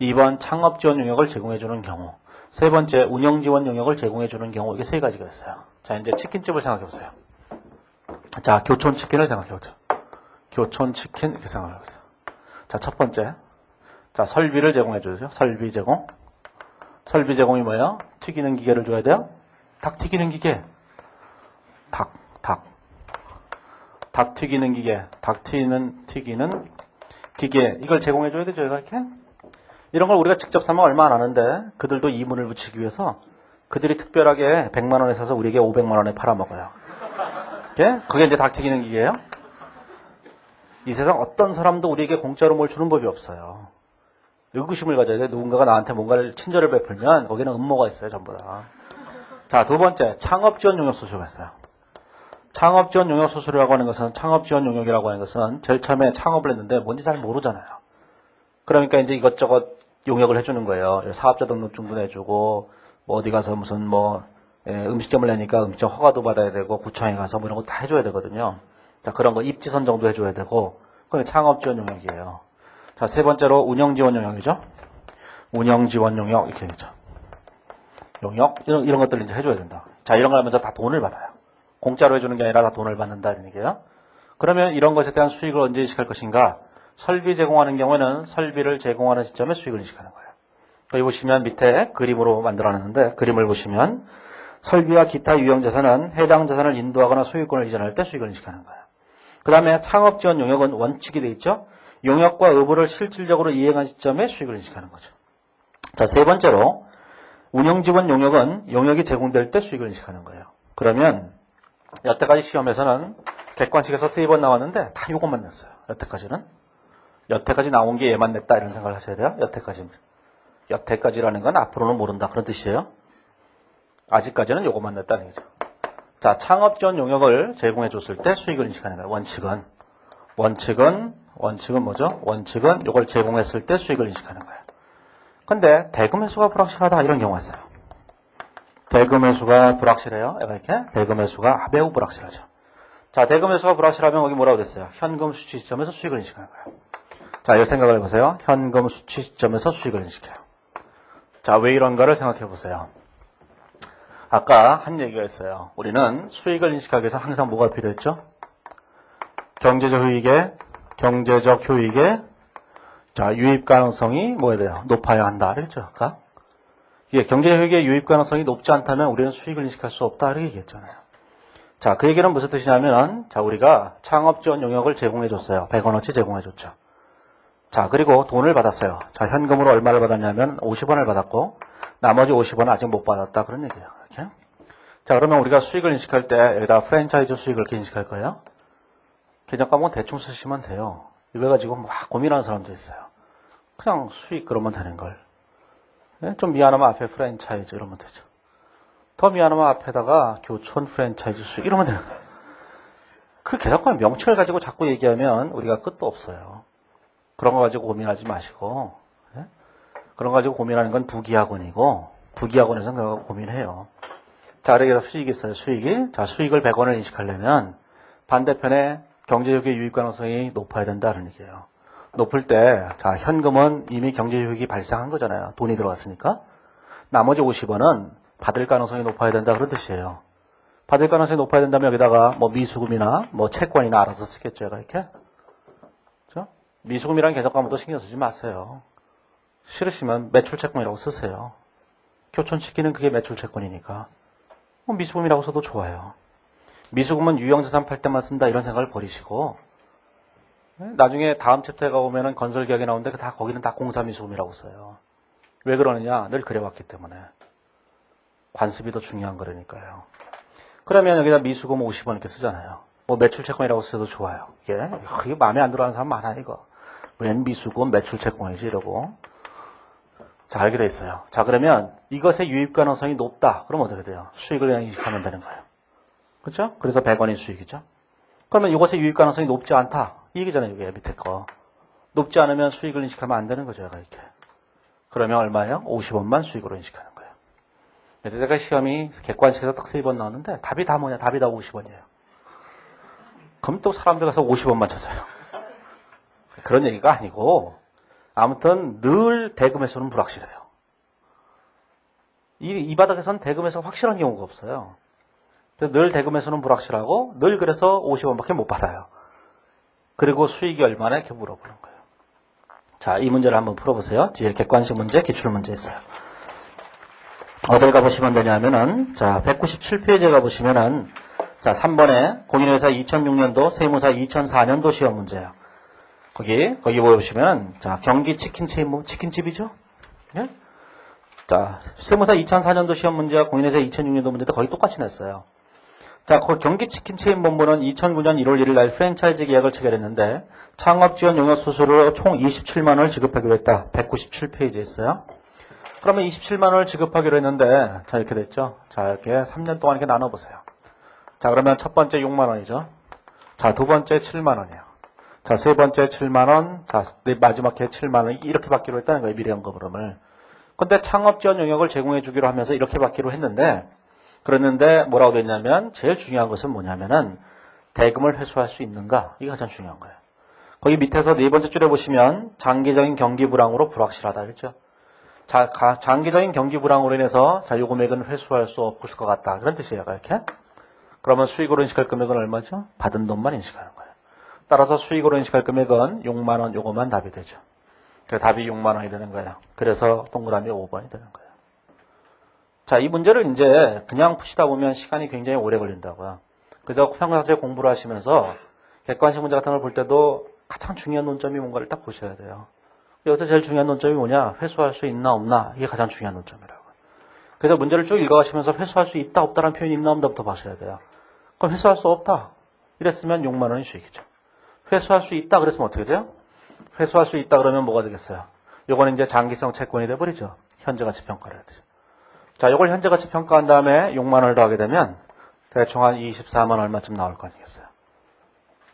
2번 창업지원 용역을 제공해주는 경우 3번째 운영지원 용역을 제공해주는 경우 이게 3가지가 있어요. 자, 이제 치킨집을 생각해보세요. 자, 교촌치킨을 생각해보죠. 교촌치킨 이렇게 생각해보세요. 자, 첫 번째. 자, 설비를 제공해주죠. 설비 제공. 설비 제공이 뭐예요? 튀기는 기계를 줘야 돼요. 닭 튀기는 기계. 닭 튀기는 기계. 닭 튀기는 기계. 이걸 제공해줘야 되죠. 이렇게. 이런 걸 우리가 직접 사면 얼마 안 하는데 그들도 이문을 붙이기 위해서 그들이 특별하게 100만 원에 사서 우리에게 500만 원에 팔아먹어요. 그게 이제 닭 튀기는 기계예요. 이 세상 어떤 사람도 우리에게 공짜로 뭘 주는 법이 없어요. 의구심을 가져야 돼. 누군가가 나한테 뭔가를 친절을 베풀면 거기는 음모가 있어요. 전부 다. 자, 두 번째. 창업지원 용역 수수료가 있어요. 창업지원 용역 수수료라고 하는 것은 창업지원 용역이라고 하는 것은 제일 처음에 창업을 했는데 뭔지 잘 모르잖아요. 그러니까 이제 이것저것 용역을 해주는 거예요. 사업자 등록증도 내주고 뭐 어디 가서 무슨 음식점을 내니까 음식점 허가도 받아야 되고 구청에 가서 뭐 이런 거 다 해줘야 되거든요. 자, 그런 거 입지 선정도 해줘야 되고 그게 창업지원 용역이에요. 자, 세 번째로 운영지원 용역이죠. 운영지원 용역 이렇게 되죠. 용역 이런 것들 이제 해줘야 된다. 자, 이런 걸 하면서 다 돈을 받아요. 공짜로 해주는 게 아니라 다 돈을 받는다 이런 얘기예요. 그러면 이런 것에 대한 수익을 언제 인식할 것인가? 설비 제공하는 경우에는 설비를 제공하는 시점에 수익을 인식하는 거예요. 여기 보시면 밑에 그림으로 만들어놨는데 그림을 보시면 설비와 기타 유형자산은 해당 자산을 인도하거나 소유권을 이전할 때 수익을 인식하는 거예요. 그 다음에 창업지원 용역은 원칙이 되어 있죠. 용역과 의무를 실질적으로 이행한 시점에 수익을 인식하는 거죠. 자, 세 번째로 운영지원 용역은 용역이 제공될 때 수익을 인식하는 거예요. 그러면 여태까지 시험에서는 객관식에서 3번 나왔는데 다 이것만 냈어요. 여태까지는. 여태까지 나온 게 얘만 냈다 이런 생각을 하셔야 돼요. 여태까지. 여태까지라는 건 앞으로는 모른다 그런 뜻이에요. 아직까지는 요것만 냈다는 얘기죠. 자, 창업 지원 용역을 제공해 줬을 때 수익을 인식하는 거예요. 원칙은 뭐죠? 원칙은 요걸 제공했을 때 수익을 인식하는 거예요. 근데 대금 회수가 불확실하다 이런 경우가 있어요. 대금 회수가 불확실해요. 이렇게 대금 회수가 매우 불확실하죠. 자, 대금 회수가 불확실하면 거기 뭐라고 됐어요? 현금 수취 시점에서 수익을 인식하는 거예요. 자, 이거 생각을 해보세요. 현금 수취 시점에서 수익을 인식해요. 자, 왜 이런가를 생각해 보세요. 아까 한 얘기가 있어요. 우리는 수익을 인식하기 위해서 항상 뭐가 필요했죠? 경제적 효익에 자, 유입 가능성이 뭐야 돼요? 높아야 한다. 그랬죠? 아까? 이게 경제적 효익의 유입 가능성이 높지 않다면 우리는 수익을 인식할 수 없다. 이렇게 얘기했잖아요. 자, 그 얘기는 무슨 뜻이냐면, 자, 우리가 창업 지원 용역을 제공해 줬어요. 100원어치 제공해 줬죠. 자, 그리고 돈을 받았어요. 자, 현금으로 얼마를 받았냐면 50원을 받았고, 나머지 50원은 아직 못 받았다. 그런 얘기예요. 이렇게. 자, 그러면 우리가 수익을 인식할 때 여기다 프랜차이즈 수익을 이렇게 인식할 거예요. 개념 과목은 대충 쓰시면 돼요. 이거 가지고 막 고민하는 사람도 있어요. 그냥 수익 그러면 되는 걸. 좀 미안하면 앞에 프랜차이즈 이러면 되죠. 더 미안하면 앞에다가 교촌 프랜차이즈 수익 이러면 되는 거예요. 그 개념과목 명칭을 가지고 자꾸 얘기하면 우리가 끝도 없어요. 그런 거 가지고 고민하지 마시고, 그런 거 가지고 고민하는 건 부기학원이고, 부기학원에서는 그거 고민해요. 자, 그래서 수익이 있어요. 수익이. 자, 수익을 100원을 인식하려면 반대편에 경제효익의 유입 가능성이 높아야 된다는 얘기예요. 높을 때, 자, 현금은 이미 경제효익이 발생한 거잖아요. 돈이 들어갔으니까. 나머지 50원은 받을 가능성이 높아야 된다 그런 뜻이에요. 받을 가능성이 높아야 된다면 여기다가 뭐 미수금이나 뭐 채권이나 알아서 쓰겠죠. 이렇게. 그렇죠? 미수금이라는 개념 과목도 신경 쓰지 마세요. 싫으시면 매출채권이라고 쓰세요. 교촌치킨은 그게 매출채권이니까. 뭐 미수금이라고 써도 좋아요. 미수금은 유형자산 팔 때만 쓴다 이런 생각을 버리시고, 나중에 다음 챕터가 오면은 건설계약이 나오는데 거기는 다 공사미수금이라고 써요. 왜 그러느냐? 늘 그래왔기 때문에. 관습이 더 중요한 거라니까요. 그러면 여기다 미수금 50원 이렇게 쓰잖아요. 뭐 매출채권이라고 써도 좋아요. 이게 마음에 안 들어하는 사람 많아 이거. 웬 미수금 매출채권이지 이러고. 자, 알게 돼 있어요. 자, 그러면 이것의 유입 가능성이 높다. 그럼 어떻게 돼요? 수익을 그냥 인식하면 되는 거예요. 그렇죠? 그래서 100원이 수익이죠. 그러면 이것의 유입 가능성이 높지 않다. 이 얘기잖아요. 이게 밑에 거. 높지 않으면 수익을 인식하면 안 되는 거죠. 이렇게. 그러면 얼마예요? 50원만 수익으로 인식하는 거예요. 여태까지 시험이 객관식에서 딱 3번 나오는데 답이 다 뭐냐? 답이 다 50원이에요. 그럼 또 사람들 가서 50원만 찾아요. 그런 얘기가 아니고 아무튼 늘 대금에서는 불확실해요. 이 바닥에서는 대금에서 확실한 경우가 없어요. 늘 대금에서는 불확실하고 늘 그래서 50원밖에 못 받아요. 그리고 수익이 얼마나 이렇게 물어보는 거예요. 자, 이 문제를 한번 풀어보세요. 뒤에 객관식 문제, 기출문제 있어요. 어딜 가보시면 되냐면은, 자, 197페이지에 가보시면은, 자, 3번에 공인회사 2006년도, 세무사 2004년도 시험 문제예요. 거기 보시면, 자, 경기 치킨집이죠? 예? 자, 세무사 2004년도 시험 문제와 공인회사 2006년도 문제도 거의 똑같이 냈어요. 자, 경기 치킨 체인 본부는 2009년 1월 1일 날 프랜차이즈 계약을 체결했는데, 창업 지원 용역 수수료로 총 27만 원을 지급하기로 했다. 197페이지에 있어요. 그러면 27만 원을 지급하기로 했는데, 자, 이렇게 됐죠? 자, 이렇게 3년 동안 이렇게 나눠보세요. 자, 그러면 첫 번째 6만 원이죠? 자, 두 번째 7만 원이에요. 자, 세 번째 7만 원, 자, 마지막 해 7만 원, 이렇게 받기로 했다는 거예요, 미래연금으로는. 근데 창업 지원 용역을 제공해 주기로 하면서 이렇게 받기로 했는데, 그랬는데 뭐라고 됐냐면, 제일 중요한 것은 뭐냐면은, 대금을 회수할 수 있는가? 이게 가장 중요한 거예요. 거기 밑에서 네 번째 줄에 보시면, 장기적인 경기 불황으로 불확실하다, 그랬죠? 자, 장기적인 경기 불황으로 인해서 자, 요 금액은 회수할 수 없을 것 같다. 그런 뜻이에요, 이렇게. 그러면 수익으로 인식할 금액은 얼마죠? 받은 돈만 인식하는 거예요. 따라서 수익으로 인식할 금액은 6만 원, 요거만 답이 되죠. 그래서 답이 6만 원이 되는 거예요. 그래서 동그라미 5번이 되는 거예요. 자, 이 문제를 이제 그냥 푸시다 보면 시간이 굉장히 오래 걸린다고요. 그래서 평상시에 공부를 하시면서 객관식 문제 같은 걸 볼 때도 가장 중요한 논점이 뭔가를 딱 보셔야 돼요. 여기서 제일 중요한 논점이 뭐냐? 회수할 수 있나 없나? 이게 가장 중요한 논점이라고. 그래서 문제를 쭉 읽어가시면서 회수할 수 있다 없다라는 표현이 있나 없나부터 봐셔야 돼요. 그럼 회수할 수 없다. 이랬으면 6만 원이 수익이죠. 회수할 수 있다 그랬으면 어떻게 돼요? 회수할 수 있다 그러면 뭐가 되겠어요? 요거는 이제 장기성 채권이 돼버리죠. 현재가치 평가를 해야 되죠. 자, 요걸 현재가치 평가한 다음에 6만 원을 더하게 되면 대충 한 24만 얼마쯤 나올 거 아니겠어요?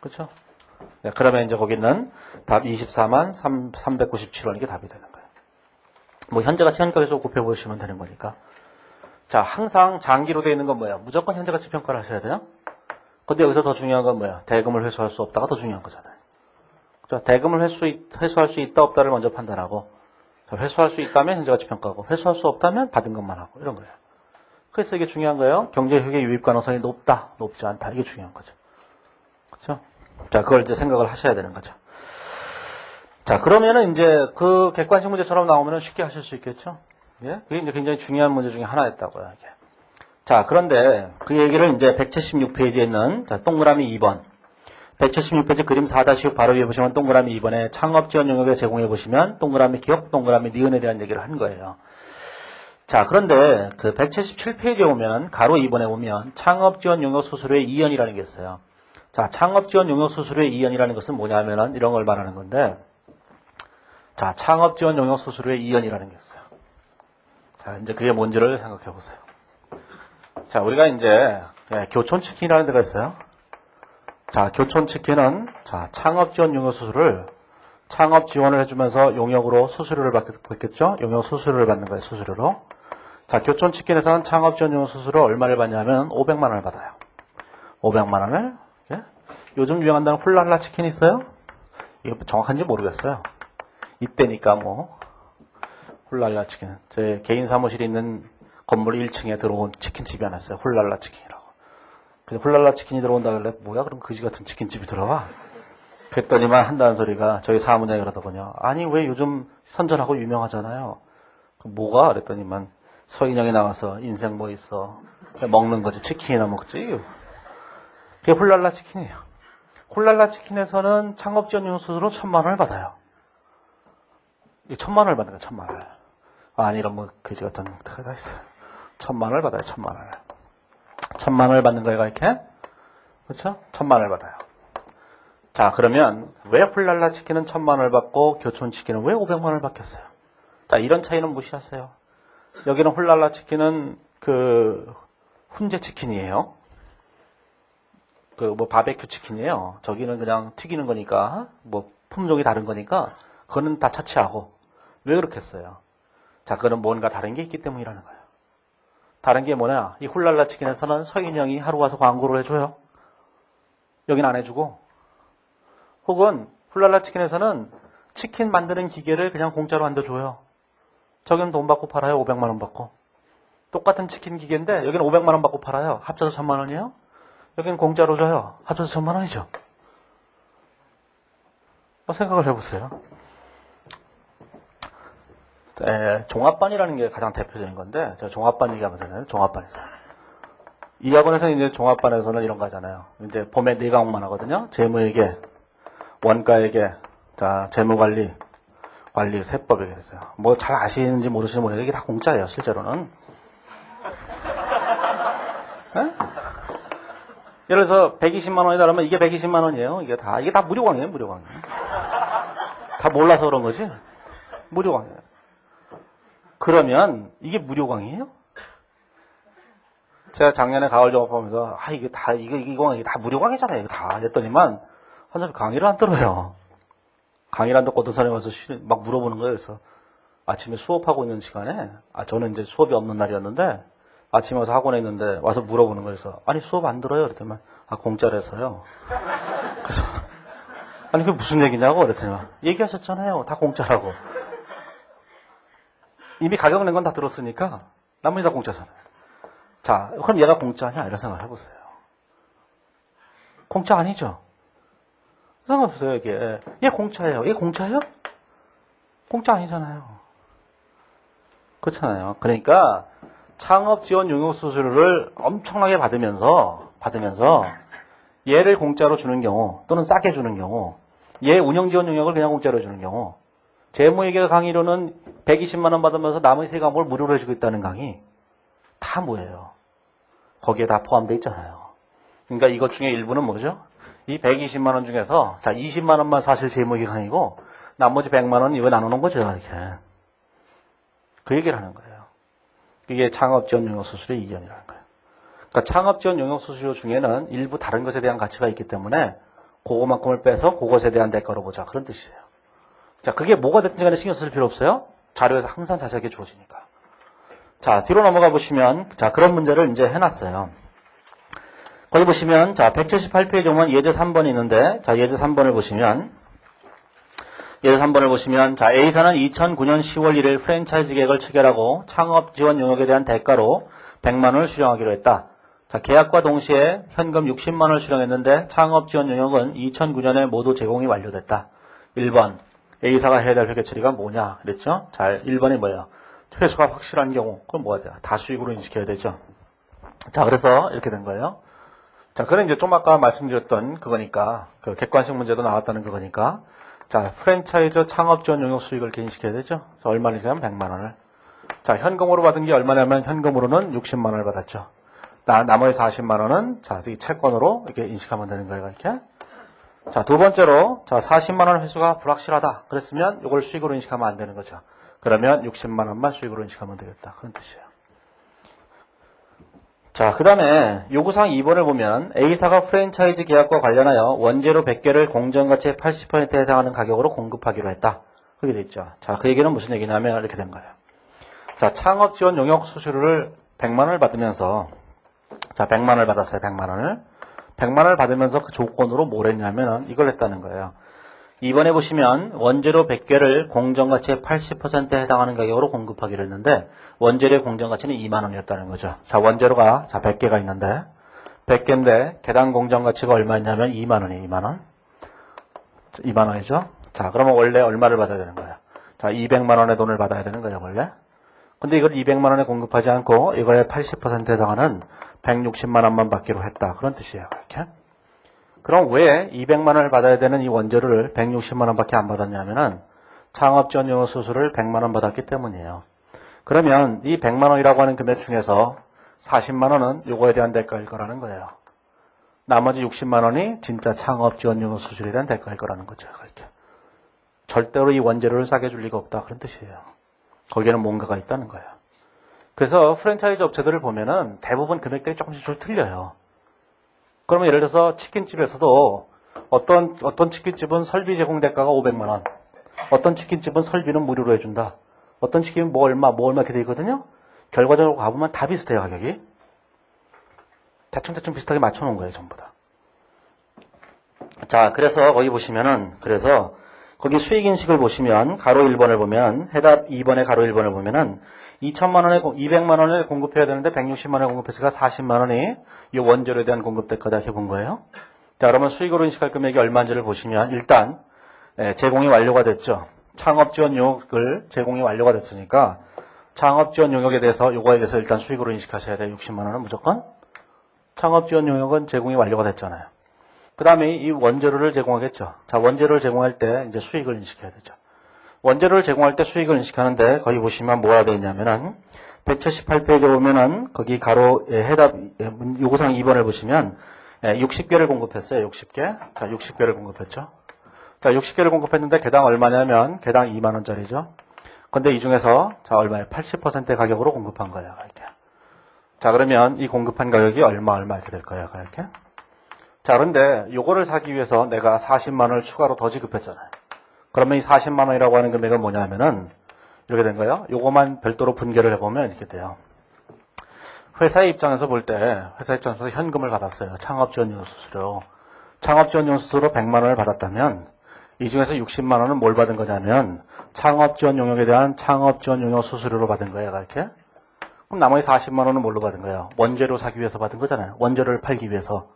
그렇죠? 네, 그러면 이제 거기 있는 답 24만 397원 이게 답이 되는 거예요. 뭐 현재가치 현가계속 곱해보시면 되는 거니까. 자, 항상 장기로 되어 있는 건 뭐예요? 무조건 현재가치 평가를 하셔야 돼요. 근데 여기서 더 중요한 건 뭐예요? 대금을 회수할 수 없다가 더 중요한 거잖아요. 자, 대금을 회수할 수 있다 없다를 먼저 판단하고, 자, 회수할 수 있다면 현재가치 평가하고, 회수할 수 없다면 받은 것만 하고 이런 거예요. 그래서 이게 중요한 거예요. 경제효익의 유입 가능성이 높다, 높지 않다 이게 중요한 거죠. 그렇죠? 자, 그걸 이제 생각을 하셔야 되는 거죠. 자, 그러면은 이제 그 객관식 문제처럼 나오면은 쉽게 하실 수 있겠죠? 예? 그게 이제 굉장히 중요한 문제 중에 하나였다고요, 이게. 자, 그런데 그 얘기를 이제 176페이지에 있는, 자, 동그라미 2번. 176페이지 그림 4-6 바로 위에 보시면 동그라미 2번에 창업 지원 영역에 제공해 보시면 동그라미 기업, 동그라미 니은에 대한 얘기를 한 거예요. 자, 그런데 그 177페이지에 오면, 가로 2번에 보면 창업 지원 영역 수수료의 이연이라는 게 있어요. 자, 창업 지원 용역 수수료의 이연이라는 것은 뭐냐면은 이런 걸 말하는 건데, 자, 창업 지원 용역 수수료의 이연이라는 게 있어요. 자, 이제 그게 뭔지를 생각해 보세요. 자, 우리가 이제 교촌치킨이라는 데가 있어요. 자, 교촌치킨은 자, 창업 지원 용역 수수료를 창업 지원을 해주면서 용역으로 수수료를 받겠죠? 용역 수수료를 받는 거예요, 수수료로. 자, 교촌치킨에서는 창업 지원 용역 수수료 얼마를 받냐면 500만 원을 받아요. 500만 원을. 예? 요즘 유행한다는 훌랄라 치킨 있어요? 이거 정확한지 모르겠어요. 이때니까 뭐 훌랄라 치킨. 제 개인 사무실에 있는 건물 1층에 들어온 치킨집이 하나 있어요. 훌랄라 치킨이라고. 그래서 훌랄라 치킨이 들어온다 그래. 뭐야 그럼 그지 같은 치킨집이 들어와? 그랬더니만 한다는 소리가 저희 사무장이 그러더군요. 아니 왜 요즘 선전하고 유명하잖아요. 뭐가? 그랬더니만 서인영이 나와서 인생 뭐 있어. 먹는 거지. 치킨이나 먹지. 그게 훌랄라 치킨이에요. 훌랄라 치킨에서는 창업지원용 수수료 1,000만 원을 받아요. 이 1,000만 원을 받는 거예요. 1,000만 원을. 아니 이런 뭐 그지 같은 데가 있어요. 1,000만 원을 받아요. 1,000만 원을. 1,000만 원을 받는 거예요. 이렇게. 그렇죠? 1,000만 원을 받아요. 자, 그러면 왜 훌랄라 치킨은 1,000만 원을 받고 교촌 치킨은 왜 500만 원을 받겠어요? 자, 이런 차이는 무시하세요. 여기는 훌랄라 치킨은 그 훈제 치킨이에요. 그 뭐 바베큐 치킨이에요. 저기는 그냥 튀기는 거니까 뭐 품종이 다른 거니까 그거는 다 차치하고. 왜 그렇게 했어요? 자, 그거는 뭔가 다른 게 있기 때문이라는 거예요. 다른 게 뭐냐? 이 훌랄라 치킨에서는 서인영이 하루 와서 광고를 해줘요. 여긴 안 해주고. 혹은 훌랄라 치킨에서는 치킨 만드는 기계를 그냥 공짜로 만들어줘요. 저기는 돈 받고 팔아요. 500만 원 받고. 똑같은 치킨 기계인데 여기는 500만 원 받고 팔아요. 합쳐서 1,000만 원이에요. 여기는 공짜로 줘요. 합쳐서 1,000만 원이죠. 생각을 해보세요. 종합반이라는 게 가장 대표적인 건데 제가 종합반 얘기하면서 종합반에서 이 학원에서는 이제 종합반에서는 이런 거 하잖아요. 이제 봄에 4과목만 하거든요. 재무회계, 원가회계, 자 재무관리, 관리 세법에 있어요. 뭐 잘 아시는지 모르시는지 모르겠는데 이게 다 공짜예요. 실제로는. 네? 예를 들어서 120만 원이다 그러면 이게 120만 원이에요. 이게 다 무료강이에요. 무료강. 다 몰라서 그런 거지. 무료강이에요. 그러면 이게 무료강이에요? 제가 작년에 가을 종합하면서 이게 다 무료강이잖아요. 이거 다 했더니만 한 사람이 강의를 안 들어요. 강의를 안 듣고 어떤 사람이 와서 막 물어보는 거예요. 그래서 아침에 수업하고 있는 시간에 저는 이제 수업이 없는 날이었는데 아침에 와서 학원에 있는데 와서 물어보는 거예요. 그래서 아니 수업 안 들어요. 그랬더니 공짜라서요. 그래서 아니 그게 무슨 얘기냐고 그랬더니 얘기하셨잖아요. 다 공짜라고. 이미 가격 낸 건 다 들었으니까 나머지 다 공짜잖아요. 자, 그럼 얘가 공짜냐? 이런 생각을 해보세요. 공짜 아니죠? 생각해보세요. 이게 얘 공짜예요. 얘 공짜예요? 공짜 아니잖아요. 그렇잖아요. 그러니까 창업 지원 용역 수수료를 엄청나게 받으면서 얘를 공짜로 주는 경우 또는 싸게 주는 경우 얘 운영 지원 용역을 그냥 공짜로 주는 경우 재무회계 강의료는 120만 원 받으면서 나머지 3과목을 무료로 해주고 있다는 강의 다 뭐예요? 거기에 다 포함되어 있잖아요. 그러니까 이것 중에 일부는 뭐죠? 이 120만 원 중에서 자 20만 원만 사실 재무회계 강의고 나머지 100만 원 이거 나누는 거죠, 이렇게. 그 얘기를 하는 거예요. 이게 창업지원 용역수수료의 이견이라는 거예요. 그러니까 창업지원 용역수수료 중에는 일부 다른 것에 대한 가치가 있기 때문에 그거만큼을 빼서 그것에 대한 대가로 보자. 그런 뜻이에요. 자, 그게 뭐가 됐든지 간에 신경 쓸 필요 없어요. 자료에서 항상 자세하게 주어지니까. 자, 뒤로 넘어가 보시면, 자, 그런 문제를 이제 해놨어요. 거기 보시면, 자, 178페이지 보면 예제 3번이 있는데, 자, 예제 3번을 보시면, 자, A사는 2009년 10월 1일 프랜차이즈 계획을 체결하고 창업 지원 용역에 대한 대가로 100만 원을 수령하기로 했다. 자, 계약과 동시에 현금 60만 원을 수령했는데 창업 지원 용역은 2009년에 모두 제공이 완료됐다. 1번, A사가 해야 될 회계 처리가 뭐냐 그랬죠? 자, 1번이 뭐예요? 회수가 확실한 경우, 그럼 뭐가 돼요? 다 수익으로 인식해야 되죠. 자, 그래서 이렇게 된 거예요. 자, 그건 이제 좀 아까 말씀드렸던 그거니까, 그 객관식 문제도 나왔다는 그거니까, 자, 프랜차이즈 창업 지원 용역 수익을 이렇게 인식해야 되죠. 자, 얼마를 인식하면 100만 원을. 자, 현금으로 받은 게 얼마냐면 현금으로는 60만 원을 받았죠. 나머지 40만 원은 자, 이 채권으로 이렇게 인식하면 되는 거예요, 이렇게. 자, 두 번째로, 자, 40만 원 회수가 불확실하다. 그랬으면 이걸 수익으로 인식하면 안 되는 거죠. 그러면 60만 원만 수익으로 인식하면 되겠다. 그런 뜻이에요. 자, 그 다음에 요구사항 2번을 보면 A사가 프랜차이즈 계약과 관련하여 원재료 100개를 공정가치의 80%에 해당하는 가격으로 공급하기로 했다. 그렇게 돼 있죠. 자, 그 얘기는 무슨 얘기냐면 이렇게 된 거예요. 자, 창업지원 용역 수수료를 100만 원을 받으면서, 자, 100만 원을 받았어요. 100만 원을. 100만 원을 받으면서 그 조건으로 뭘 했냐면 이걸 했다는 거예요. 이번에 보시면 원재료 100개를 공정가치의 80%에 해당하는 가격으로 공급하기로 했는데 원재료의 공정가치는 2만 원이었다는 거죠. 자, 원재료가 자 100개가 있는데 100개인데 개당 공정가치가 얼마였냐면 2만 원이에요. 2만 원. 2만 원이죠. 자, 그러면 원래 얼마를 받아야 되는 거예요? 자, 200만 원의 돈을 받아야 되는 거예요, 원래. 근데 이걸 200만 원에 공급하지 않고 이거의 80%에 해당하는 160만 원만 받기로 했다. 그런 뜻이에요. 이렇게. 그럼 왜 200만 원을 받아야 되는 이 원재료를 160만 원밖에 안 받았냐면은 창업지원 용역 수수료를 100만 원 받았기 때문이에요. 그러면 이 100만 원이라고 하는 금액 중에서 40만 원은 요거에 대한 대가일 거라는 거예요. 나머지 60만 원이 진짜 창업지원 용역 수수료에 대한 대가일 거라는 거죠. 이렇게. 절대로 이 원재료를 싸게 줄 리가 없다. 그런 뜻이에요. 거기에는 뭔가가 있다는 거예요. 그래서 프랜차이즈 업체들을 보면은 대부분 금액들이 조금씩 좀 틀려요. 그러면 예를 들어서 치킨집에서도 어떤 치킨집은 설비 제공 대가가 500만 원, 어떤 치킨집은 설비는 무료로 해준다. 어떤 치킨은 뭐 얼마 이렇게 돼 있거든요. 결과적으로 가보면 다 비슷해요, 가격이. 대충 비슷하게 맞춰놓은 거예요, 전부 다. 자, 그래서 거기 보시면은, 그래서 거기 수익인식을 보시면 가로 1번을 보면 해답 2번의 가로 1번을 보면은 200만 원을 공급해야 되는데 160만 원을 공급했으니까 40만 원이 이 원재료에 대한 공급 대가다 이렇게 본 거예요. 자, 그러면 수익으로 인식할 금액이 얼마인지를 보시면 일단 제공이 완료가 됐죠. 창업지원 용역을 제공이 완료가 됐으니까 창업지원 용역에 대해서 요거에 대해서 일단 수익으로 인식하셔야 돼요. 60만 원은 무조건. 창업지원 용역은 제공이 완료가 됐잖아요. 그 다음에 이 원재료를 제공하겠죠. 자, 원재료를 제공할 때 이제 수익을 인식해야 되죠. 원재료를 제공할 때 수익을 인식하는데 거기 보시면 뭐가 되어 있냐면은 178페이지에 보면은 거기 가로 해답 요구사항 2번을 보시면 60개를 공급했어요. 60개. 자, 60개를 공급했죠. 자, 60개를 공급했는데 개당 얼마냐면 개당 2만 원짜리죠. 근데 이 중에서 자, 얼마에 80%의 가격으로 공급한 거예요. 이렇게. 자, 그러면 이 공급한 가격이 얼마 이렇게 될 거예요. 이렇게. 자, 그런데 요거를 사기 위해서 내가 40만 원을 추가로 더 지급했잖아요. 그러면 이 40만 원이라고 하는 금액은 뭐냐면은 이렇게 된 거예요. 요거만 별도로 분개를 해보면 이렇게 돼요. 회사의 입장에서 볼 때 회사 입장에서 현금을 받았어요. 창업지원용 수수료. 창업지원용 수수료 100만 원을 받았다면 이 중에서 60만 원은 뭘 받은 거냐면 창업지원 용역에 대한 창업지원 용역 수수료로 받은 거예요. 이렇게. 그럼 나머지 40만 원은 뭘로 받은 거예요? 원재료 사기 위해서 받은 거잖아요. 원재료를 팔기 위해서.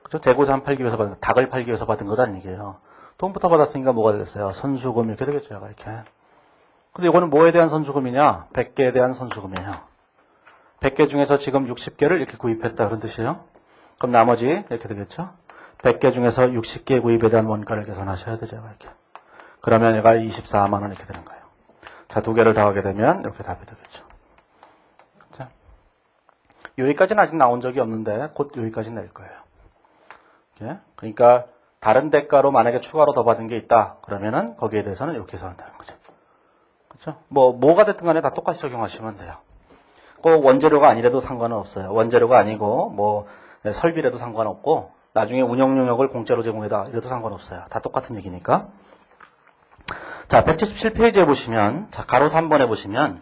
그죠? 재고산 팔기 위해서 받은 거, 닭을 팔기 위해서 받은 거다는 얘기예요. 돈부터 받았으니까 뭐가 되겠어요? 선수금 이렇게 되겠죠. 이렇게. 근데 이거는 뭐에 대한 선수금이냐? 100개에 대한 선수금이에요. 100개 중에서 지금 60개를 이렇게 구입했다 그런 뜻이에요. 그럼 나머지 이렇게 되겠죠. 100개 중에서 60개 구입에 대한 원가를 계산하셔야 되죠. 이렇게. 그러면 얘가 24만 원 이렇게 되는 거예요. 자, 두 개를 더하게 되면 이렇게 답이 되겠죠. 자, 여기까지는 아직 나온 적이 없는데 곧 여기까지 낼 거예요. 그러니까 다른 대가로 만약에 추가로 더 받은 게 있다. 그러면은 거기에 대해서는 이렇게 해석한다는 거죠. 그렇죠? 뭐가 됐든 간에 다 똑같이 적용하시면 돼요. 꼭 원재료가 아니라도 상관은 없어요. 원재료가 아니고 설비라도 상관없고 나중에 운영 용역을 공짜로 제공해다 이래도 상관없어요. 다 똑같은 얘기니까. 자, 177페이지에 보시면 자, 가로 3번에 보시면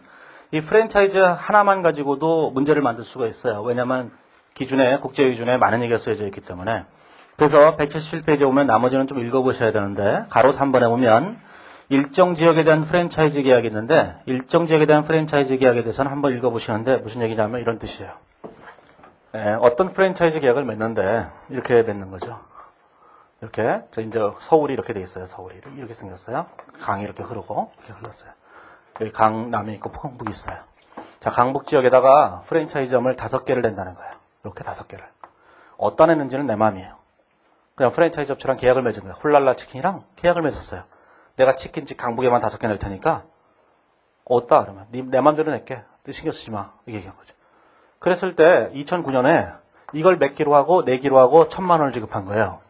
이 프랜차이즈 하나만 가지고도 문제를 만들 수가 있어요. 왜냐하면 기준에 국제 기준에 많은 얘기가 쓰여져 있기 때문에. 그래서 177페이지에 보면 나머지는 좀 읽어보셔야 되는데 가로 3번에 보면 일정 지역에 대한 프랜차이즈 계약이 있는데 일정 지역에 대한 프랜차이즈 계약에 대해서는 한번 읽어보시는데 무슨 얘기냐면 이런 뜻이에요. 어떤 프랜차이즈 계약을 맺는데 이렇게 맺는 거죠. 이렇게 이제 서울이 이렇게 돼 있어요. 서울이 이렇게 생겼어요. 강이 이렇게 흐르고 이렇게 흘렀어요. 여기 강남이 있고 포항북이 있어요. 자, 강북 지역에다가 프랜차이즈점을 5개를 낸다는 거예요. 이렇게 5개를. 어디다 냈는지는 내 마음이에요. 그냥 프랜차이즈 업체랑 계약을 맺은 거예요. 홀랄라 치킨이랑 계약을 맺었어요. 내가 치킨집 강북에만 5개 낼 테니까 어디다 그러면 내 맘대로 낼게. 신경 쓰지 마. 이게 얘기한 거죠. 그랬을 때 2009년에 이걸 몇 기로 하고 4기로 하고 1,000만 원을 지급한 거예요.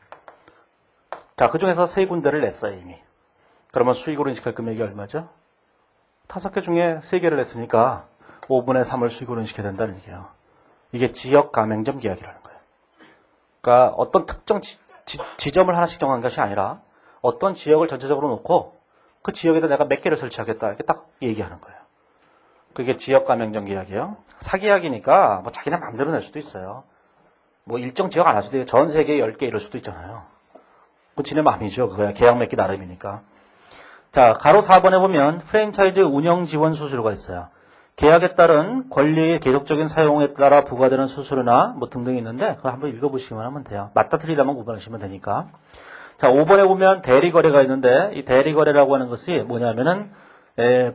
자, 그 중에서 3군데를 냈어요, 이미. 그러면 수익으로 인식할 금액이 얼마죠? 5개 중에 3개를 냈으니까 5분의 3을 수익으로 인식해야 된다는 얘기예요. 이게 지역 가맹점 계약이라는 거예요. 그러니까 어떤 특정 지점을 하나씩 정한 것이 아니라 어떤 지역을 전체적으로 놓고 그 지역에다 내가 몇 개를 설치하겠다 이렇게 딱 얘기하는 거예요. 그게 지역 가맹점 계약이에요. 사계약이니까 뭐 자기네 마음대로 낼 수도 있어요. 뭐 일정 지역 안 할 수도 있고 전 세계 10개 이럴 수도 있잖아요. 그 지네 마음이죠. 그거야. 계약 맺기 나름이니까. 자, 가로 4번에 보면 프랜차이즈 운영 지원 수수료가 있어요. 계약에 따른 권리의 계속적인 사용에 따라 부과되는 수수료나 뭐 등등이 있는데 그걸 한번 읽어보시기만 하면 돼요. 맞다 틀리다만 구분하시면 되니까. 자, 5번에 보면 대리거래가 있는데 이 대리거래라고 하는 것이 뭐냐면은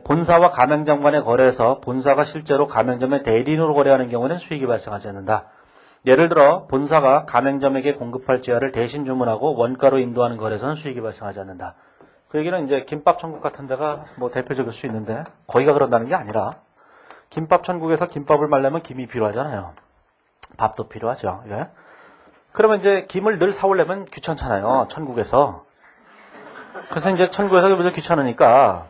본사와 가맹점 간의 거래에서 본사가 실제로 가맹점의 대리인으로 거래하는 경우는 수익이 발생하지 않는다. 예를 들어 본사가 가맹점에게 공급할 지하를 대신 주문하고 원가로 인도하는 거래에서는 수익이 발생하지 않는다. 그 얘기는 이제 김밥 천국 같은 데가 뭐 대표적일 수 있는데 거기가 그런다는 게 아니라 김밥 천국에서 김밥을 말려면 김이 필요하잖아요. 밥도 필요하죠. 예? 그러면 이제 김을 늘 사오려면 귀찮잖아요. 천국에서. 그래서 이제 천국에서 그래서 귀찮으니까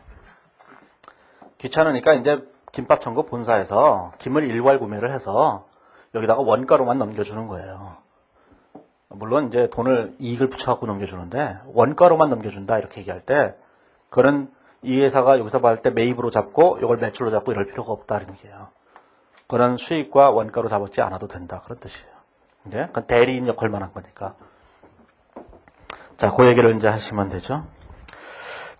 이제 김밥 천국 본사에서 김을 일괄 구매를 해서 여기다가 원가로만 넘겨주는 거예요. 물론 이제 돈을 이익을 붙여갖고 넘겨주는데 원가로만 넘겨준다 이렇게 얘기할 때 그런 이 회사가 여기서 받을 때 매입으로 잡고 이걸 매출로 잡고 이럴 필요가 없다는 얘기예요. 그런 수익과 원가로 잡지 않아도 된다 그런 뜻이에요. 이제 그건 대리인 역할만 한 거니까. 자, 그 얘기를 이제 하시면 되죠.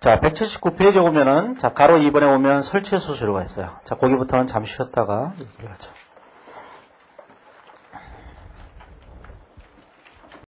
자, 179페이지에 보면은 자, 가로 2번에 보면 설치 수수료가 있어요. 자, 거기부터는 잠시 쉬었다가 얘기를 하죠.